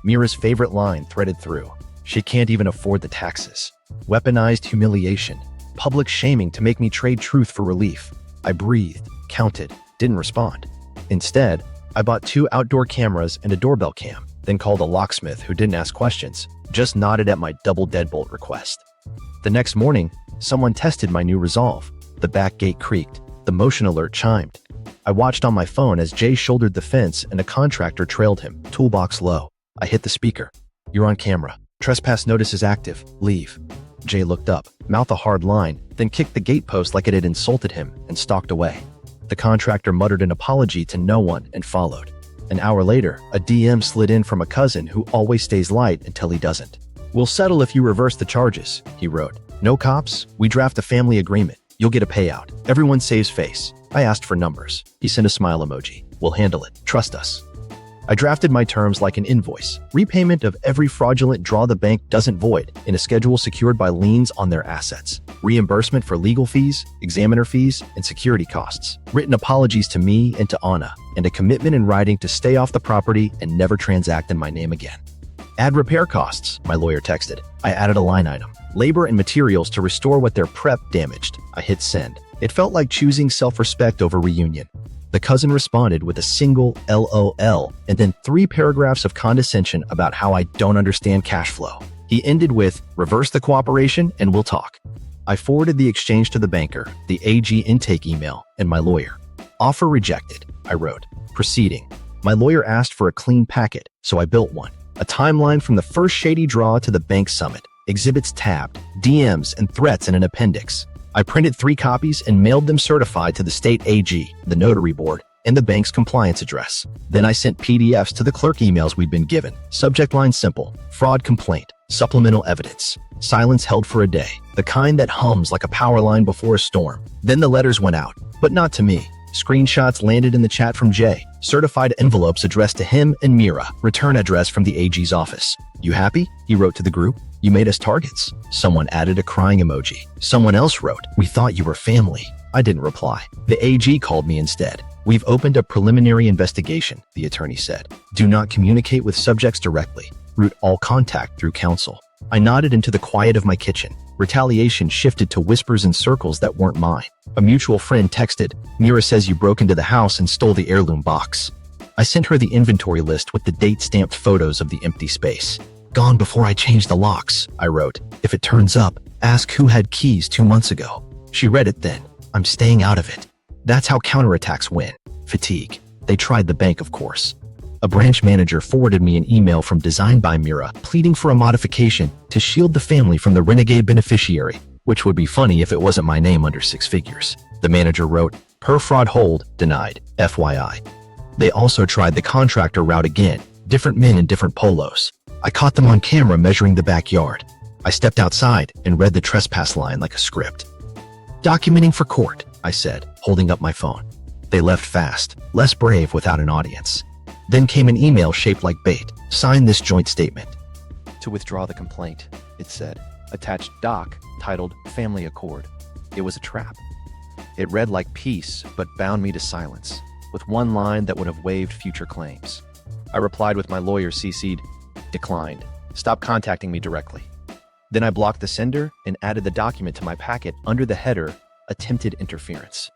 Meera's favorite line threaded through. She can't even afford the taxes. Weaponized humiliation. Public shaming to make me trade truth for relief. I breathed, counted, didn't respond. Instead, I bought 2 outdoor cameras and a doorbell cam, then called a locksmith who didn't ask questions, just nodded at my double deadbolt request. The next morning, someone tested my new resolve. The back gate creaked. The motion alert chimed. I watched on my phone as Jay shouldered the fence and a contractor trailed him, toolbox low. I hit the speaker. You're on camera. Trespass notice is active. Leave. Jay looked up, mouth a hard line, then kicked the gatepost like it had insulted him and stalked away. The contractor muttered an apology to no one and followed. An hour later, a DM slid in from a cousin who always stays light until he doesn't. We'll settle if you reverse the charges, he wrote. No cops, we draft a family agreement. You'll get a payout. Everyone saves face. I asked for numbers. He sent a smile emoji. We'll handle it. Trust us. I drafted my terms like an invoice. Repayment of every fraudulent draw the bank doesn't void in a schedule secured by liens on their assets. Reimbursement for legal fees, examiner fees, and security costs. Written apologies to me and to Anna, and a commitment in writing to stay off the property and never transact in my name again. Add repair costs, my lawyer texted. I added a line item. Labor and materials to restore what their prep damaged. I hit send. It felt like choosing self-respect over reunion. The cousin responded with a single LOL and then 3 paragraphs of condescension about how I don't understand cash flow. He ended with, reverse the cooperation and we'll talk. I forwarded the exchange to the banker, the AG intake email, and my lawyer. Offer rejected, I wrote. Proceeding. My lawyer asked for a clean packet, so I built one. A timeline from the first shady draw to the bank summit. Exhibits tabbed, DMs and threats in an appendix. I printed 3 copies and mailed them certified to the state AG, the notary board, and the bank's compliance address. Then I sent PDFs to the clerk emails we'd been given. Subject line simple, fraud complaint, supplemental evidence. Silence held for a day, the kind that hums like a power line before a storm. Then the letters went out, but not to me. Screenshots landed in the chat from Jay. Certified envelopes addressed to him and Meera. Return address from the AG's office. You happy? He wrote to the group. You made us targets. Someone added a crying emoji. Someone else wrote, we thought you were family. I didn't reply. The AG called me instead. We've opened a preliminary investigation, the attorney said. Do not communicate with subjects directly. Route all contact through counsel. I nodded into the quiet of my kitchen. Retaliation shifted to whispers in circles that weren't mine. A mutual friend texted, Meera says you broke into the house and stole the heirloom box. I sent her the inventory list with the date-stamped photos of the empty space. Gone before I changed the locks, I wrote. If it turns up, ask who had keys 2 months ago. She read it then. I'm staying out of it. That's how counterattacks win. Fatigue. They tried the bank, of course. A branch manager forwarded me an email from Designed by Meera pleading for a modification to shield the family from the renegade beneficiary, which would be funny if it wasn't my name under 6 figures. The manager wrote, per fraud hold, denied, FYI. They also tried the contractor route again, different men in different polos. I caught them on camera measuring the backyard. I stepped outside and read the trespass line like a script. Documenting for court, I said, holding up my phone. They left fast, less brave without an audience. Then came an email shaped like bait. Sign this joint statement. To withdraw the complaint, it said. Attached doc titled Family Accord. It was a trap. It read like peace, but bound me to silence, with one line that would have waived future claims. I replied with my lawyer CC'd, declined. Stop contacting me directly. Then I blocked the sender and added the document to my packet under the header, attempted interference.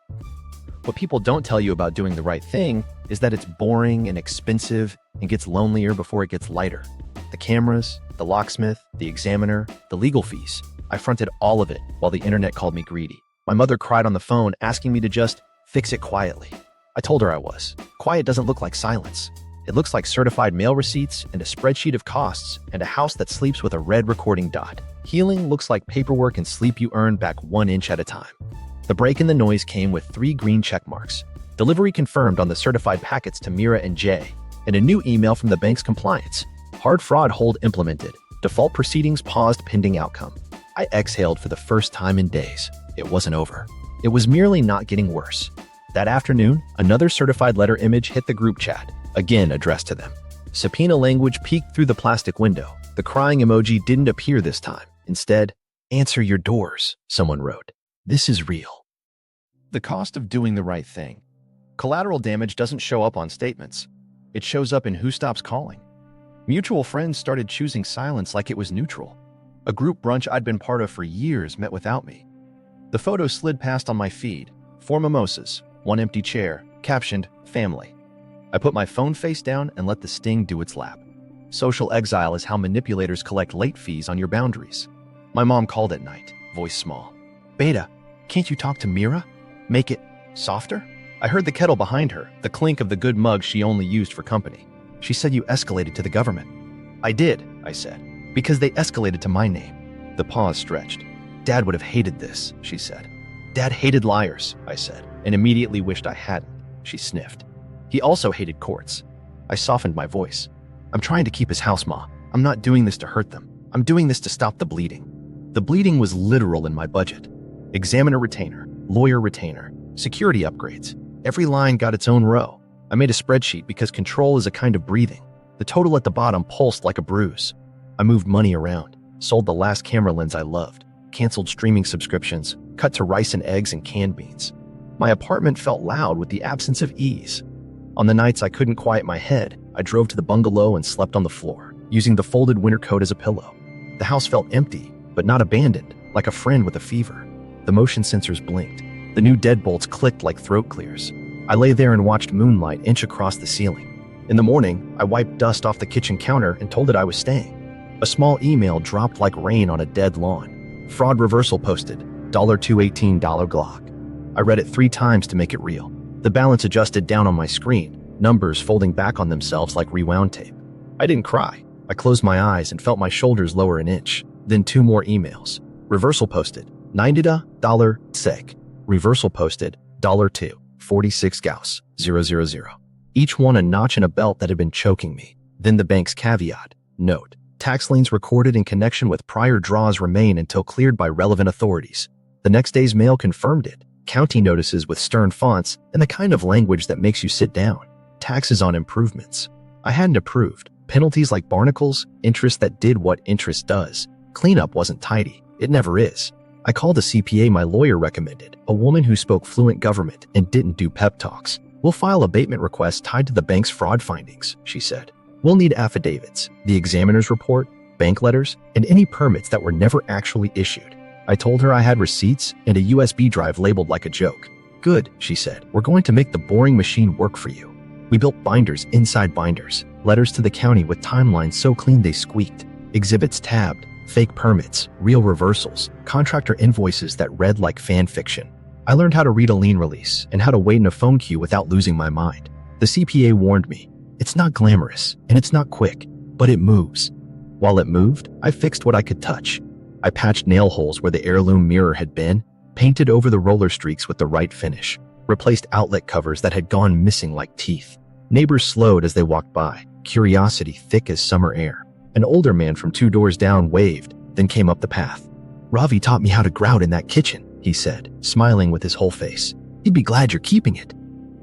What people don't tell you about doing the right thing is that it's boring and expensive and gets lonelier before it gets lighter. The cameras, the locksmith, the examiner, the legal fees. I fronted all of it while the internet called me greedy. My mother cried on the phone asking me to just fix it quietly. I told her I was. Quiet doesn't look like silence. It looks like certified mail receipts and a spreadsheet of costs and a house that sleeps with a red recording dot. Healing looks like paperwork and sleep you earn back 1 inch at a time. The break in the noise came with 3 green check marks. Delivery confirmed on the certified packets to Meera and Jay, and a new email from the bank's compliance. Hard fraud hold implemented. Default proceedings paused pending outcome. I exhaled for the first time in days. It wasn't over. It was merely not getting worse. That afternoon, another certified letter image hit the group chat. again addressed to them. Subpoena language peeked through the plastic window. The crying emoji didn't appear this time. Instead, "Answer your doors," someone wrote. "This is real." The cost of doing the right thing. Collateral damage doesn't show up on statements. It shows up in who stops calling. Mutual friends started choosing silence like it was neutral. A group brunch I'd been part of for years met without me. The photo slid past on my feed. 4 mimosas, 1 empty chair, captioned, "Family." I put my phone face down and let the sting do its lap. Social exile is how manipulators collect late fees on your boundaries. My mom called at night, voice small. "Beta, can't you talk to Meera? Make it softer?" I heard the kettle behind her, the clink of the good mug she only used for company. "She said you escalated to the government." "I did," I said, "because they escalated to my name." The pause stretched. "Dad would have hated this," she said. "Dad hated liars," I said, and immediately wished I hadn't. She sniffed. "He also hated courts." I softened my voice. "I'm trying to keep his house, Ma. I'm not doing this to hurt them. I'm doing this to stop the bleeding." The bleeding was literal in my budget. Examiner retainer, lawyer retainer, security upgrades. Every line got its own row. I made a spreadsheet because control is a kind of breathing. The total at the bottom pulsed like a bruise. I moved money around, sold the last camera lens I loved, canceled streaming subscriptions, cut to rice and eggs and canned beans. My apartment felt loud with the absence of ease. On the nights I couldn't quiet my head, I drove to the bungalow and slept on the floor, using the folded winter coat as a pillow. The house felt empty, but not abandoned, like a friend with a fever. The motion sensors blinked. The new deadbolts clicked like throat clears. I lay there and watched moonlight inch across the ceiling. In the morning, I wiped dust off the kitchen counter and told it I was staying. A small email dropped like rain on a dead lawn. Fraud reversal posted, $218 Glock. I read it 3 times to make it real. The balance adjusted down on my screen, numbers folding back on themselves like rewound tape. I didn't cry. I closed my eyes and felt my shoulders lower an inch. Then 2 more emails. Reversal posted, $90 sec. Reversal posted, $2, 46 Gauss, 000. Each one a notch in a belt that had been choking me. Then the bank's caveat. Note, tax liens recorded in connection with prior draws remain until cleared by relevant authorities. The next day's mail confirmed it. County notices with stern fonts and the kind of language that makes you sit down. Taxes on improvements. I hadn't approved. Penalties like barnacles, interest that did what interest does. Cleanup wasn't tidy. It never is. I called a CPA my lawyer recommended, a woman who spoke fluent government and didn't do pep talks. "We'll file abatement requests tied to the bank's fraud findings," she said. "We'll need affidavits, the examiner's report, bank letters, and any permits that were never actually issued." I told her I had receipts and a USB drive labeled like a joke. "Good," she said. "We're going to make the boring machine work for you." We built binders inside binders, letters to the county with timelines so clean they squeaked, exhibits tabbed, fake permits, real reversals, contractor invoices that read like fan fiction. I learned how to read a lien release and how to wait in a phone queue without losing my mind. The CPA warned me, "It's not glamorous and it's not quick, but it moves." While it moved, I fixed what I could touch. I patched nail holes where the heirloom mirror had been, painted over the roller streaks with the right finish, replaced outlet covers that had gone missing like teeth. Neighbors slowed as they walked by, curiosity thick as summer air. An older man from 2 doors down waved, then came up the path. "Ravi taught me how to grout in that kitchen," he said, smiling with his whole face. "He'd be glad you're keeping it."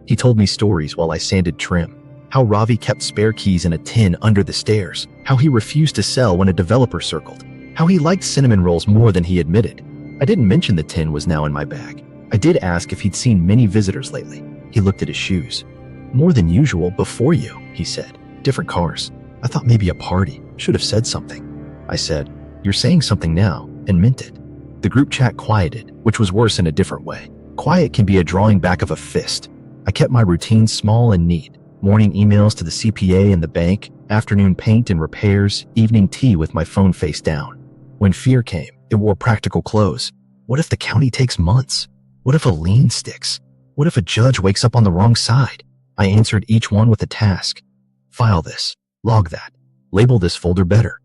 He told me stories while I sanded trim. How Ravi kept spare keys in a tin under the stairs. How he refused to sell when a developer circled. How he liked cinnamon rolls more than he admitted. I didn't mention the tin was now in my bag. I did ask if he'd seen many visitors lately. He looked at his shoes. "More than usual before you," he said. "Different cars. I thought maybe a party. Should have said something." I said, "You're saying something now," and meant it. The group chat quieted, which was worse in a different way. Quiet can be a drawing back of a fist. I kept my routine small and neat. Morning emails to the CPA and the bank, afternoon paint and repairs, evening tea with my phone face down. When fear came, it wore practical clothes. What if the county takes months? What if a lien sticks? What if a judge wakes up on the wrong side? I answered each one with a task. File this, log that, label this folder better.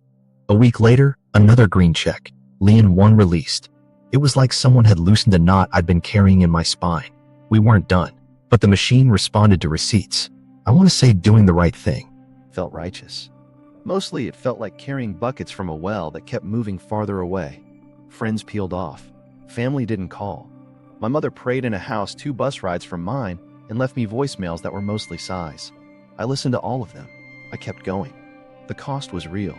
A week later, another green check, lien 1 released. It was like someone had loosened a knot I'd been carrying in my spine. We weren't done, but the machine responded to receipts. I want to say doing the right thing felt righteous. Mostly it felt like carrying buckets from a well that kept moving farther away. Friends peeled off. Family didn't call. My mother prayed in a house 2 bus rides from mine and left me voicemails that were mostly sighs. I listened to all of them. I kept going. The cost was real.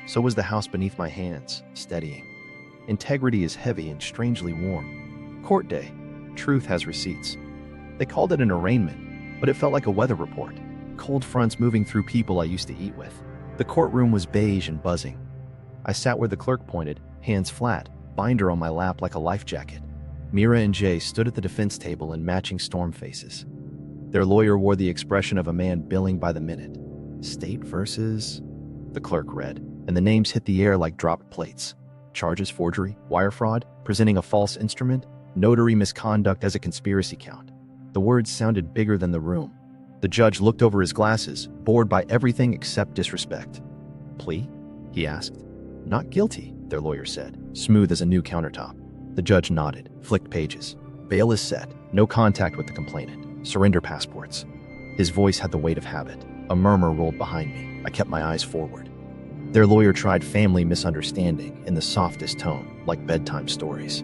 So was the house beneath my hands, steadying. Integrity is heavy and strangely warm. Court day. Truth has receipts. They called it an arraignment, but it felt like a weather report. Cold fronts moving through people I used to eat with. The courtroom was beige and buzzing. I sat where the clerk pointed, hands flat, binder on my lap like a life jacket. Meera and Jay stood at the defense table in matching storm faces. Their lawyer wore the expression of a man billing by the minute. State versus... The clerk read, and the names hit the air like dropped plates. Charges: forgery, wire fraud, presenting a false instrument, notary misconduct as a conspiracy count. The words sounded bigger than the room. The judge looked over his glasses, bored by everything except disrespect. Plea? He asked. Not guilty, their lawyer said, smooth as a new countertop. The judge nodded, flicked pages. Bail is set. No contact with the complainant. Surrender passports. His voice had the weight of habit. A murmur rolled behind me. I kept my eyes forward. Their lawyer tried family misunderstanding in the softest tone, like bedtime stories.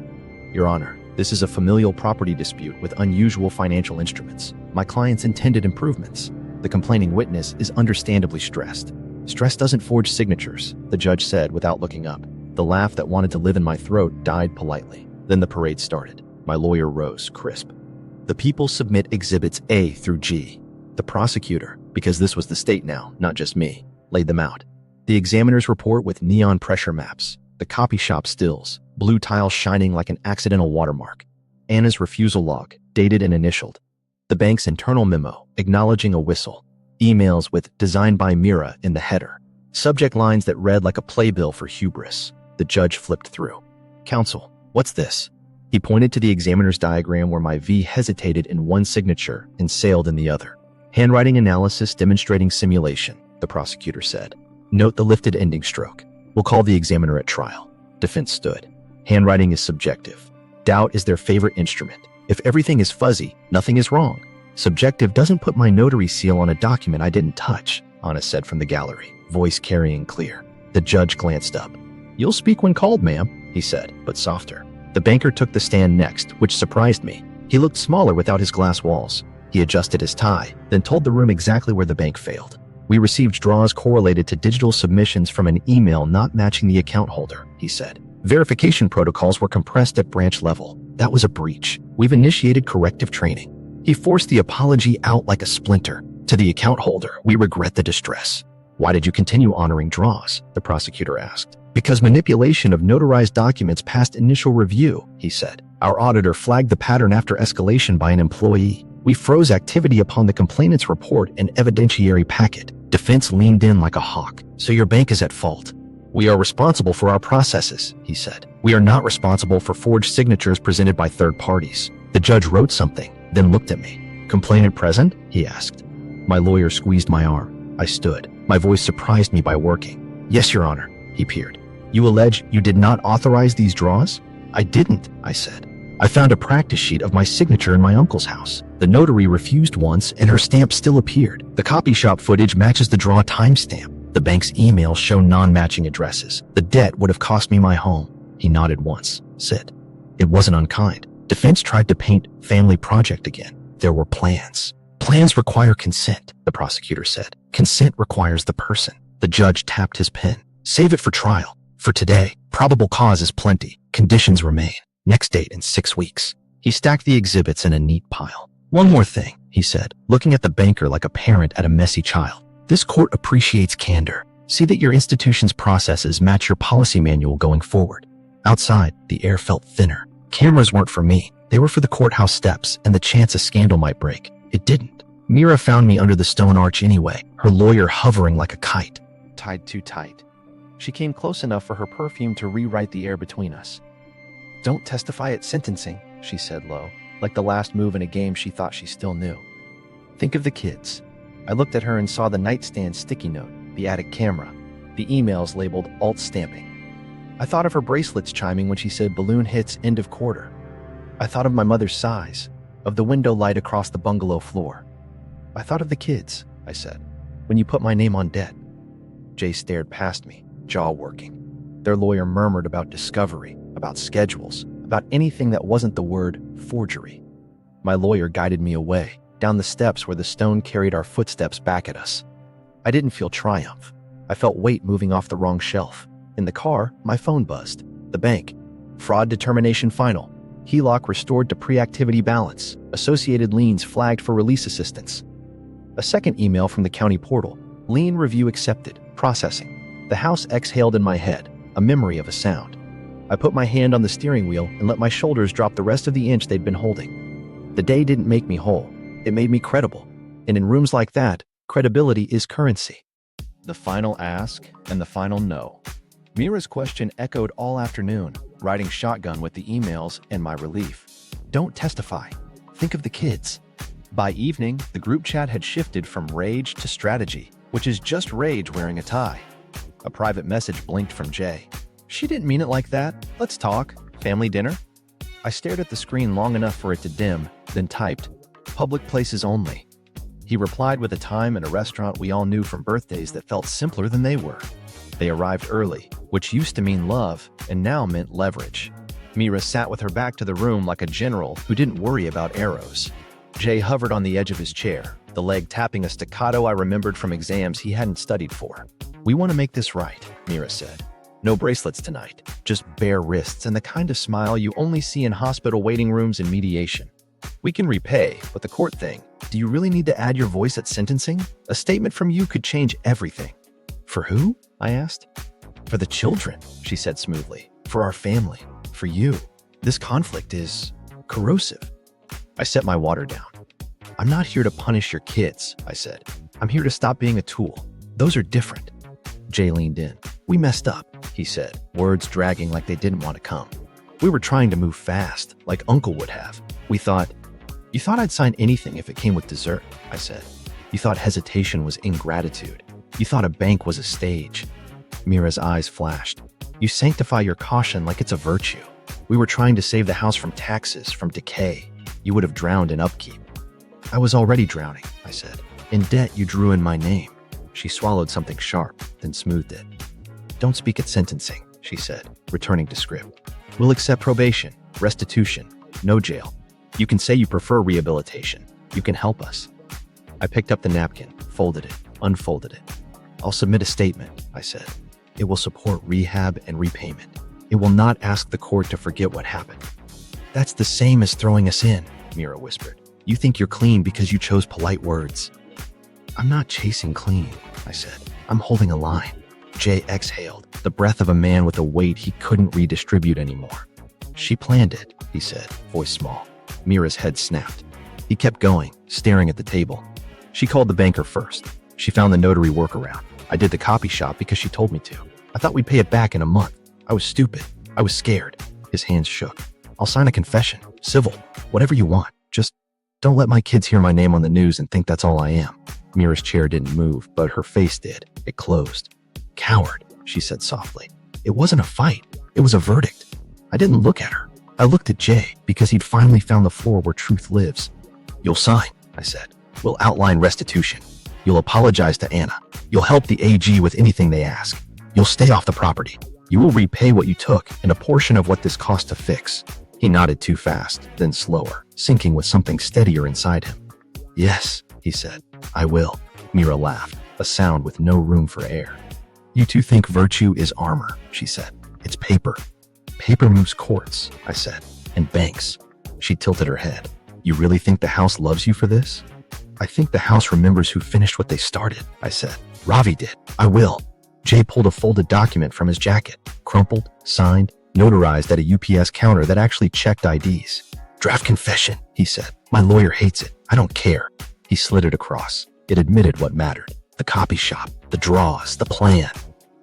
Your Honor, this is a familial property dispute with unusual financial instruments. My client's intended improvements. The complaining witness is understandably stressed. Stress doesn't forge signatures, the judge said without looking up. The laugh that wanted to live in my throat died politely. Then the parade started. My lawyer rose, crisp. The people submit exhibits A through G. The prosecutor, because this was the state now, not just me, laid them out. The examiner's report with neon pressure maps, the copy shop stills, blue tiles shining like an accidental watermark, Anna's refusal log, dated and initialed, the bank's internal memo acknowledging a whistle, emails with "designed by Meera" in the header, subject lines that read like a playbill for hubris. The judge flipped through. Counsel, what's this? He pointed to the examiner's diagram where my V hesitated in one signature and sailed in the other. Handwriting analysis demonstrating simulation, the prosecutor said. Note the lifted ending stroke. We'll call the examiner at trial. Defense stood. Handwriting is subjective. Doubt is their favorite instrument. If everything is fuzzy, nothing is wrong. Subjective doesn't put my notary seal on a document I didn't touch, Anna said from the gallery, voice carrying clear. The judge glanced up. You'll speak when called, ma'am, he said, but softer. The banker took the stand next, which surprised me. He looked smaller without his glass walls. He adjusted his tie, then told the room exactly where the bank failed. We received draws correlated to digital submissions from an email not matching the account holder, he said. Verification protocols were compressed at branch level. That was a breach. We've initiated corrective training. He forced the apology out like a splinter. To the account holder, we regret the distress. Why did you continue honoring draws? The prosecutor asked. Because manipulation of notarized documents passed initial review, he said. Our auditor flagged the pattern after escalation by an employee. We froze activity upon the complainant's report and evidentiary packet. Defense leaned in like a hawk. So your bank is at fault. We are responsible for our processes, he said. We are not responsible for forged signatures presented by third parties. The judge wrote something, then looked at me. Complainant present? He asked. My lawyer squeezed my arm. I stood. My voice surprised me by working. Yes, Your Honor, he peered. You allege you did not authorize these draws? I didn't, I said. I found a practice sheet of my signature in my uncle's house. The notary refused once and her stamp still appeared. The copy shop footage matches the draw timestamp. The bank's emails show non-matching addresses. The debt would have cost me my home. He nodded once, said. It wasn't unkind. Defense tried to paint family project again. There were plans. Plans require consent, the prosecutor said. Consent requires the person. The judge tapped his pen. Save it for trial. For today, probable cause is plenty. Conditions remain. Next date in 6 weeks. He stacked the exhibits in a neat pile. One more thing, he said, looking at the banker like a parent at a messy child. This court appreciates candor. See that your institution's processes match your policy manual going forward. Outside, the air felt thinner. Cameras weren't for me. They were for the courthouse steps and the chance a scandal might break. It didn't. Meera found me under the stone arch anyway, her lawyer hovering like a kite. Tied too tight. She came close enough for her perfume to rewrite the air between us. Don't testify at sentencing, she said low, like the last move in a game she thought she still knew. Think of the kids. I looked at her and saw the nightstand sticky note, the attic camera, the emails labeled alt stamping. I thought of her bracelets chiming when she said balloon hits end of quarter. I thought of my mother's sighs, of the window light across the bungalow floor. I thought of the kids, I said, when you put my name on debt. Jay stared past me, jaw working. Their lawyer murmured about discovery, about schedules, about anything that wasn't the word forgery. My lawyer guided me away. down the steps where the stone carried our footsteps back at us. I didn't feel triumph. I felt weight moving off the wrong shelf. In the car, my phone buzzed. The bank. Fraud determination final. HELOC restored to pre-activity balance. Associated liens flagged for release assistance. A second email from the county portal. Lien review accepted. Processing. The house exhaled in my head, a memory of a sound. I put my hand on the steering wheel and let my shoulders drop the rest of the inch they'd been holding. The day didn't make me whole. It made me credible. And in rooms like that, credibility is currency. The final ask and the final no. Meera's question echoed all afternoon, riding shotgun with the emails and my relief. Don't testify. Think of the kids. By evening, the group chat had shifted from rage to strategy, which is just rage wearing a tie. A private message blinked from Jay. She didn't mean it like that. Let's talk. Family dinner? I stared at the screen long enough for it to dim, then typed, public places only. He replied with a time and a restaurant we all knew from birthdays that felt simpler than they were. They arrived early, which used to mean love and now meant leverage. Meera sat with her back to the room like a general who didn't worry about arrows. Jay hovered on the edge of his chair, the leg tapping a staccato I remembered from exams he hadn't studied for. We want to make this right, Meera said. No bracelets tonight, just bare wrists and the kind of smile you only see in hospital waiting rooms and mediation. We can repay, but the court thing, do you really need to add your voice at sentencing? A statement from you could change everything. For who? I asked. For the children, she said smoothly. For our family. For you. This conflict is corrosive. I set my water down. I'm not here to punish your kids, I said. I'm here to stop being a tool. Those are different. Jay leaned in. We messed up, he said, words dragging like they didn't want to come. We were trying to move fast, like Uncle would have. We thought, you thought I'd sign anything if it came with dessert, I said. You thought hesitation was ingratitude. You thought a bank was a stage. Meera's eyes flashed. You sanctify your caution like it's a virtue. We were trying to save the house from taxes, from decay. You would have drowned in upkeep. I was already drowning, I said. In debt, you drew in my name. She swallowed something sharp, then smoothed it. Don't speak at sentencing, she said, returning to script. We'll accept probation, restitution, no jail. You can say you prefer rehabilitation. You can help us. I picked up the napkin, folded it, unfolded it. I'll submit a statement, I said. It will support rehab and repayment. It will not ask the court to forget what happened. That's the same as throwing us in, Meera whispered. You think you're clean because you chose polite words. I'm not chasing clean, I said. I'm holding a line. Jay exhaled, the breath of a man with a weight he couldn't redistribute anymore. She planned it, he said, voice small. Meera's head snapped. He kept going, staring at the table. She called the banker first. She found the notary workaround. I did the copy shop because she told me to. I thought we'd pay it back in a month. I was stupid. I was scared. His hands shook. I'll sign a confession, civil, whatever you want. Just don't let my kids hear my name on the news and think that's all I am. Meera's chair didn't move, but her face did. It closed. Coward, she said softly. It wasn't a fight. It was a verdict. I didn't look at her. I looked at Jay because he'd finally found the floor where truth lives. You'll sign, I said. We'll outline restitution. You'll apologize to Anna. You'll help the AG with anything they ask. You'll stay off the property. You will repay what you took and a portion of what this cost to fix. He nodded too fast, then slower, sinking with something steadier inside him. Yes, he said. I will. Meera laughed, a sound with no room for air. You two think virtue is armor, she said. It's paper. Paper moves courts, I said, and banks. She tilted her head. You really think the house loves you for this? I think the house remembers who finished what they started, I said. Ravi did. I will. Jay pulled a folded document from his jacket, crumpled, signed, notarized at a UPS counter that actually checked IDs. Draft confession, he said. My lawyer hates it. I don't care. He slid it across. It admitted what mattered. The copy shop, the draws, the plan.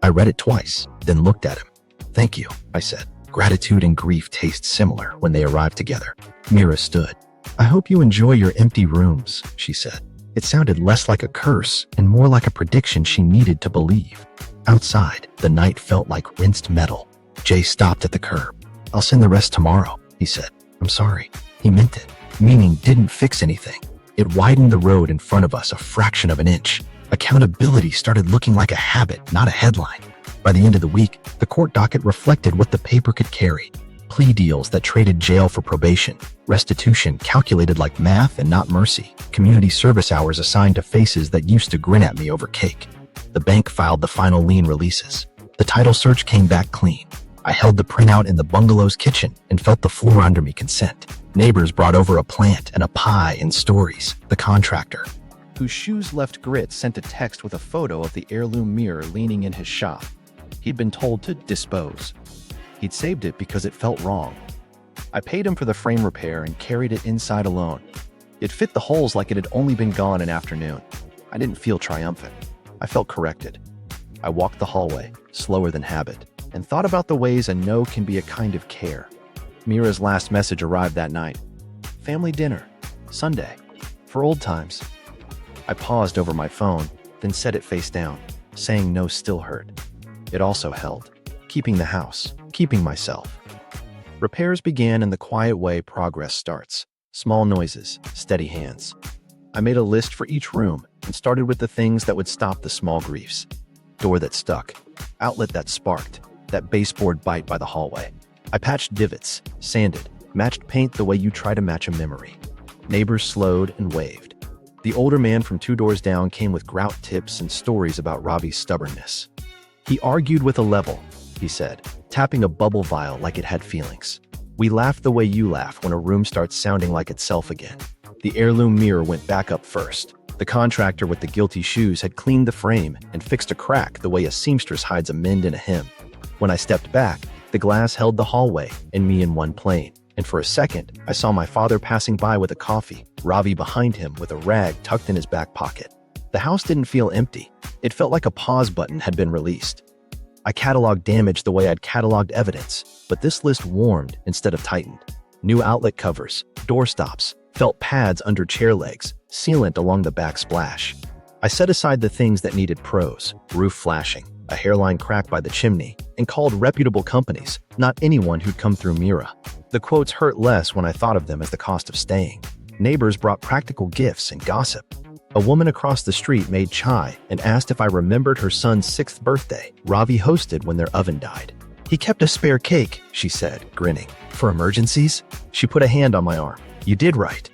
I read it twice, then looked at him. Thank you, I said. Gratitude and grief taste similar when they arrive together. Meera stood. I hope you enjoy your empty rooms, she said. It sounded less like a curse and more like a prediction she needed to believe. Outside, the night felt like rinsed metal. Jay stopped at the curb. I'll send the rest tomorrow, he said. I'm sorry. He meant it. Meaning didn't fix anything. It widened the road in front of us a fraction of an inch. Accountability started looking like a habit, not a headline. By the end of the week, the court docket reflected what the paper could carry. plea deals that traded jail for probation, restitution calculated like math and not mercy, community service hours assigned to faces that used to grin at me over cake. The bank filed the final lien releases. The title search came back clean. I held the printout in the bungalow's kitchen and felt the floor under me consent. Neighbors brought over a plant and a pie and stories. The contractor, whose shoes left grit, sent a text with a photo of the heirloom mirror leaning in his shop. He'd been told to dispose. He'd saved it because it felt wrong. I paid him for the frame repair and carried it inside alone. It fit the holes like it had only been gone an afternoon. I didn't feel triumphant. I felt corrected. I walked the hallway, slower than habit, and thought about the ways a no can be a kind of care. Meera's last message arrived that night. Family dinner, Sunday, for old times. I paused over my phone, then set it face down. Saying no still hurt. It also held. Keeping the house, keeping myself. Repairs began in the quiet way progress starts. Small noises, steady hands. I made a list for each room and started with the things that would stop the small griefs. Door that stuck, outlet that sparked, that baseboard bite by the hallway. I patched divots, sanded, matched paint the way you try to match a memory. Neighbors slowed and waved. The older man from 2 doors down came with grout tips and stories about Ravi's stubbornness. He argued with a level, he said, tapping a bubble vial like it had feelings. We laugh the way you laugh when a room starts sounding like itself again. The heirloom mirror went back up first. The contractor with the guilty shoes had cleaned the frame and fixed a crack the way a seamstress hides a mend in a hem. When I stepped back, the glass held the hallway and me in one plane. And for a second, I saw my father passing by with a coffee, Ravi behind him with a rag tucked in his back pocket. The house didn't feel empty. It felt like a pause button had been released. I cataloged damage the way I'd cataloged evidence, but this list warmed instead of tightened. New outlet covers, door stops, felt pads under chair legs, sealant along the backsplash. I set aside the things that needed pros, roof flashing, a hairline crack by the chimney, and called reputable companies, not anyone who'd come through Meera. The quotes hurt less when I thought of them as the cost of staying. Neighbors brought practical gifts and gossip. A woman across the street made chai and asked if I remembered her son's 6th birthday Ravi hosted when their oven died. He kept a spare cake, she said, grinning. For emergencies? She put a hand on my arm. You did right.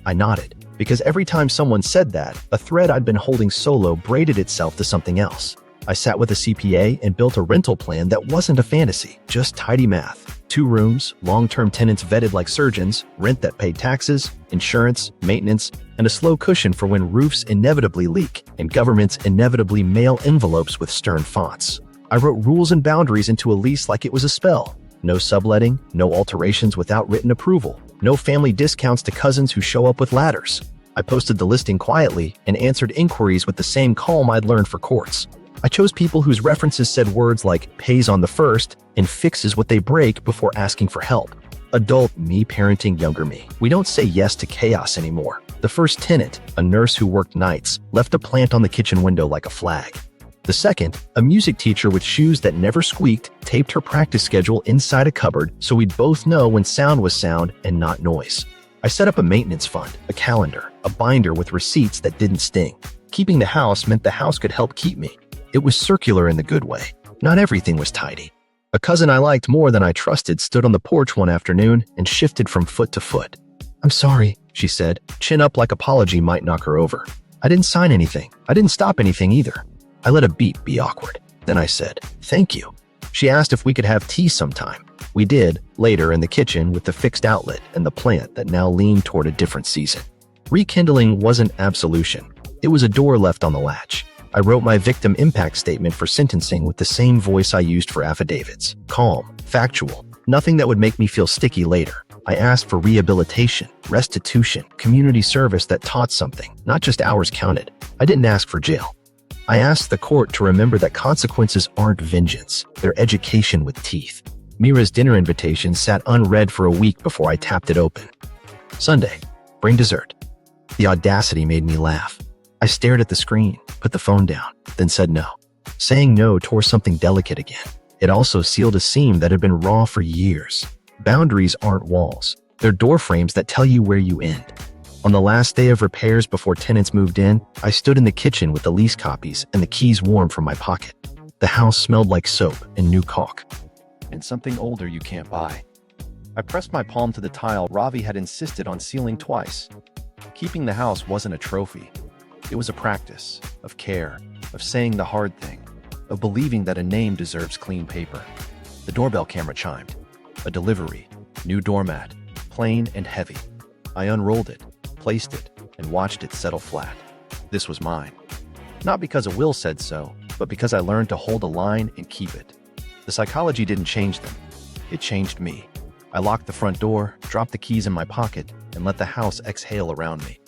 I nodded, because every time someone said that, a thread I'd been holding solo braided itself to something else. I sat with a CPA and built a rental plan that wasn't a fantasy, just tidy math. 2 rooms, long-term tenants vetted like surgeons, rent that paid taxes, insurance, maintenance, and a slow cushion for when roofs inevitably leak and governments inevitably mail envelopes with stern fonts. I wrote rules and boundaries into a lease like it was a spell. No subletting, no alterations without written approval, no family discounts to cousins who show up with ladders. I posted the listing quietly and answered inquiries with the same calm I'd learned for courts. I chose people whose references said words like pays on the first and fixes what they break before asking for help. Adult me parenting younger me. We don't say yes to chaos anymore. The first tenant, a nurse who worked nights, left a plant on the kitchen window like a flag. The second, a music teacher with shoes that never squeaked, taped her practice schedule inside a cupboard so we'd both know when sound was sound and not noise. I set up a maintenance fund, a calendar, a binder with receipts that didn't sting. Keeping the house meant the house could help keep me. It was circular in the good way. Not everything was tidy. A cousin I liked more than I trusted stood on the porch one afternoon and shifted from foot to foot. I'm sorry, she said, chin up like apology might knock her over. I didn't sign anything. I didn't stop anything either. I let a beat be awkward. Then I said, thank you. She asked if we could have tea sometime. We did, later in the kitchen with the fixed outlet and the plant that now leaned toward a different season. Rekindling wasn't absolution. It was a door left on the latch. I wrote my victim impact statement for sentencing with the same voice I used for affidavits. Calm, factual, nothing that would make me feel sticky later. I asked for rehabilitation, restitution, community service that taught something, not just hours counted. I didn't ask for jail. I asked the court to remember that consequences aren't vengeance, they're education with teeth. Meera's dinner invitation sat unread for a week before I tapped it open. Sunday, bring dessert. The audacity made me laugh. I stared at the screen, put the phone down, then said no. Saying no tore something delicate again. It also sealed a seam that had been raw for years. Boundaries aren't walls. They're door frames that tell you where you end. On the last day of repairs before tenants moved in, I stood in the kitchen with the lease copies and the keys warm from my pocket. The house smelled like soap and new caulk. And something older you can't buy. I pressed my palm to the tile Ravi had insisted on sealing twice. Keeping the house wasn't a trophy. It was a practice of care, of saying the hard thing, of believing that a name deserves clean paper. The doorbell camera chimed. A delivery, new doormat, plain and heavy. I unrolled it, placed it, and watched it settle flat. This was mine. Not because a will said so, but because I learned to hold a line and keep it. The psychology didn't change them. It changed me. I locked the front door, dropped the keys in my pocket, and let the house exhale around me.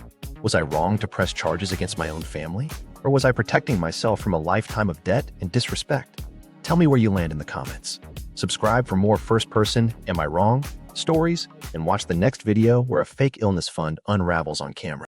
Was I wrong to press charges against my own family? Or was I protecting myself from a lifetime of debt and disrespect? Tell me where you land in the comments. Subscribe for more first-person Am I Wrong stories, and watch the next video where a fake illness fund unravels on camera.